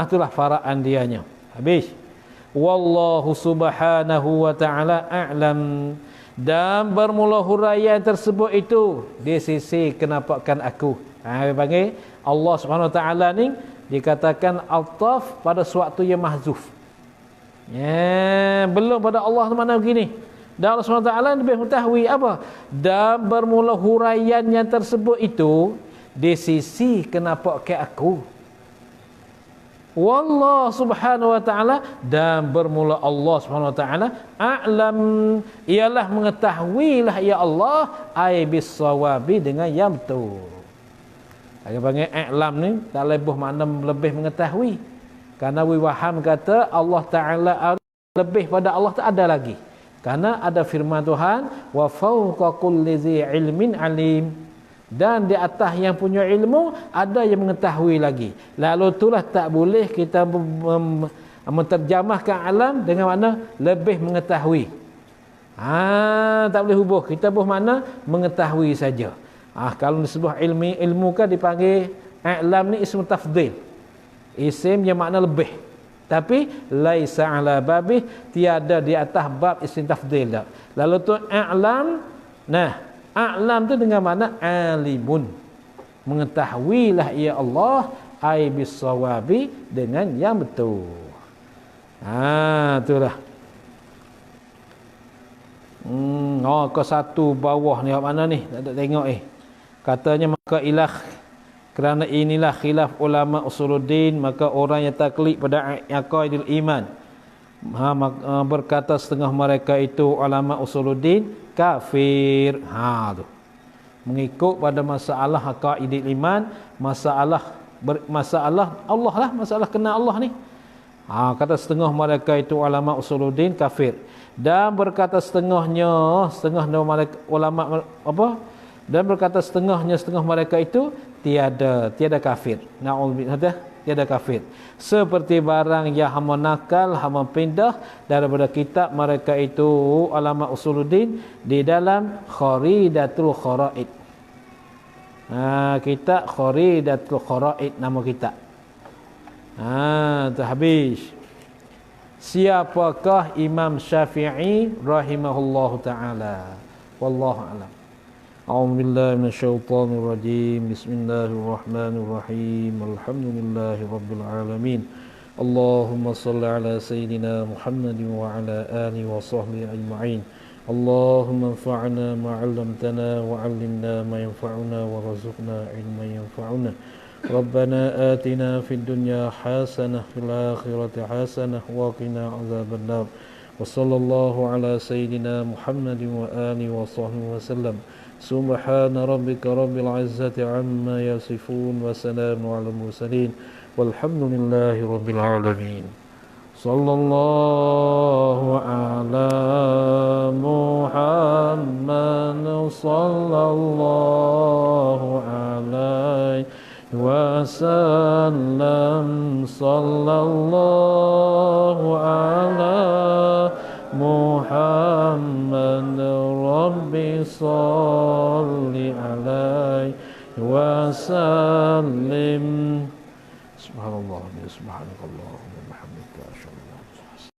Itulah faraan dianya. Habis. Wallahu subhanahu wa ta'ala a'lam. Dan bermula huraian tersebut itu di sisi kenampakan aku. Panggil Allah Subhanahu wa ta'ala ni dikatakan altaf pada suatu yang mahzuf. Belum pada Allah mana begini. Dan Allah Subhanahu wa ta'ala lebih mengetahui apa? Dan bermula huraian yang tersebut itu di sisi kenampakan aku. Wallah subhanahu wa ta'ala, dan bermula Allah subhanahu wa ta'ala a'lam, ialah mengetahuilah ya Allah ai bis-sawabi, dengan yang betul. Dia panggil a'lam ni tak lebih makna lebih mengetahui. Karena waham kata Allah Ta'ala lebih pada Allah tak ada lagi. Karena ada firman Tuhan wa fawqa kulli dzi ilmin alim. Dan di atas yang punya ilmu ada yang mengetahui lagi. Lalu itulah tak boleh kita menterjemahkan alam dengan makna lebih mengetahui. Tak boleh hubung. Kita bermakna mengetahui saja. Kalau disebut ilmu kan dipanggil alam ni ism tafdhil. Isim yang makna lebih. Tapi laisa ala babih, tiada di atas bab isim tafdhil dah. Lalu tu a'lam. A'lam tu dengan makna alimun. Mengetahuilah ya Allah ai bis-sawabi, dengan yang betul. Itulah. Ke satu bawah ni mana ni? Tak ada tengok Katanya maka kerana inilah khilaf ulama usuluddin, maka orang yang taklid pada aqaidul iman, berkata setengah mereka itu ulama usuluddin kafir. Tu mengikut pada masalah aqaidul iman, masalah Allah lah, masalah kenal Allah ni. Kata setengah mereka itu ulama usuluddin kafir, dan berkata setengah mereka ulama dan berkata setengah mereka itu tiada kafir. Na'udzubillah, tiada kafir. Seperti barang yang hama nakal, hama pindah daripada kitab mereka itu ulama usuluddin di dalam Kharidatul Kharaid. Kitab Kharidatul Kharaid nama kitab. Habis. Siapakah Imam Syafi'i rahimahullahu taala? Wallahu a'lam. A'udzu billahi minasyaitonir rajim. Bismillahirrahmanirrahim. Alhamdulillahirabbil alamin. Allahumma shalli ala sayidina Muhammadin wa ala alihi wa sahbihi ajma'in. Allahumma anfa'na ma 'allamtana wa 'allimna ma yanfa'una wa rzuqna 'ilman yanfa'una. Rabbana atina fid dunya hasanah fil akhirati hasanah wa qina 'adzabannar. وصلى الله على سيدنا محمد وآله وصحبه وسلم. سبحان ربك رب العزة عما يصفون وسلام على المرسلين والحمد لله رب العالمين. صلى الله على محمد صلى الله عليه وسلم. صلى الله على محمد ربي صل عليه وسلم. سبحان الله سبحانك اللهم وبحمدك أشهد أن لا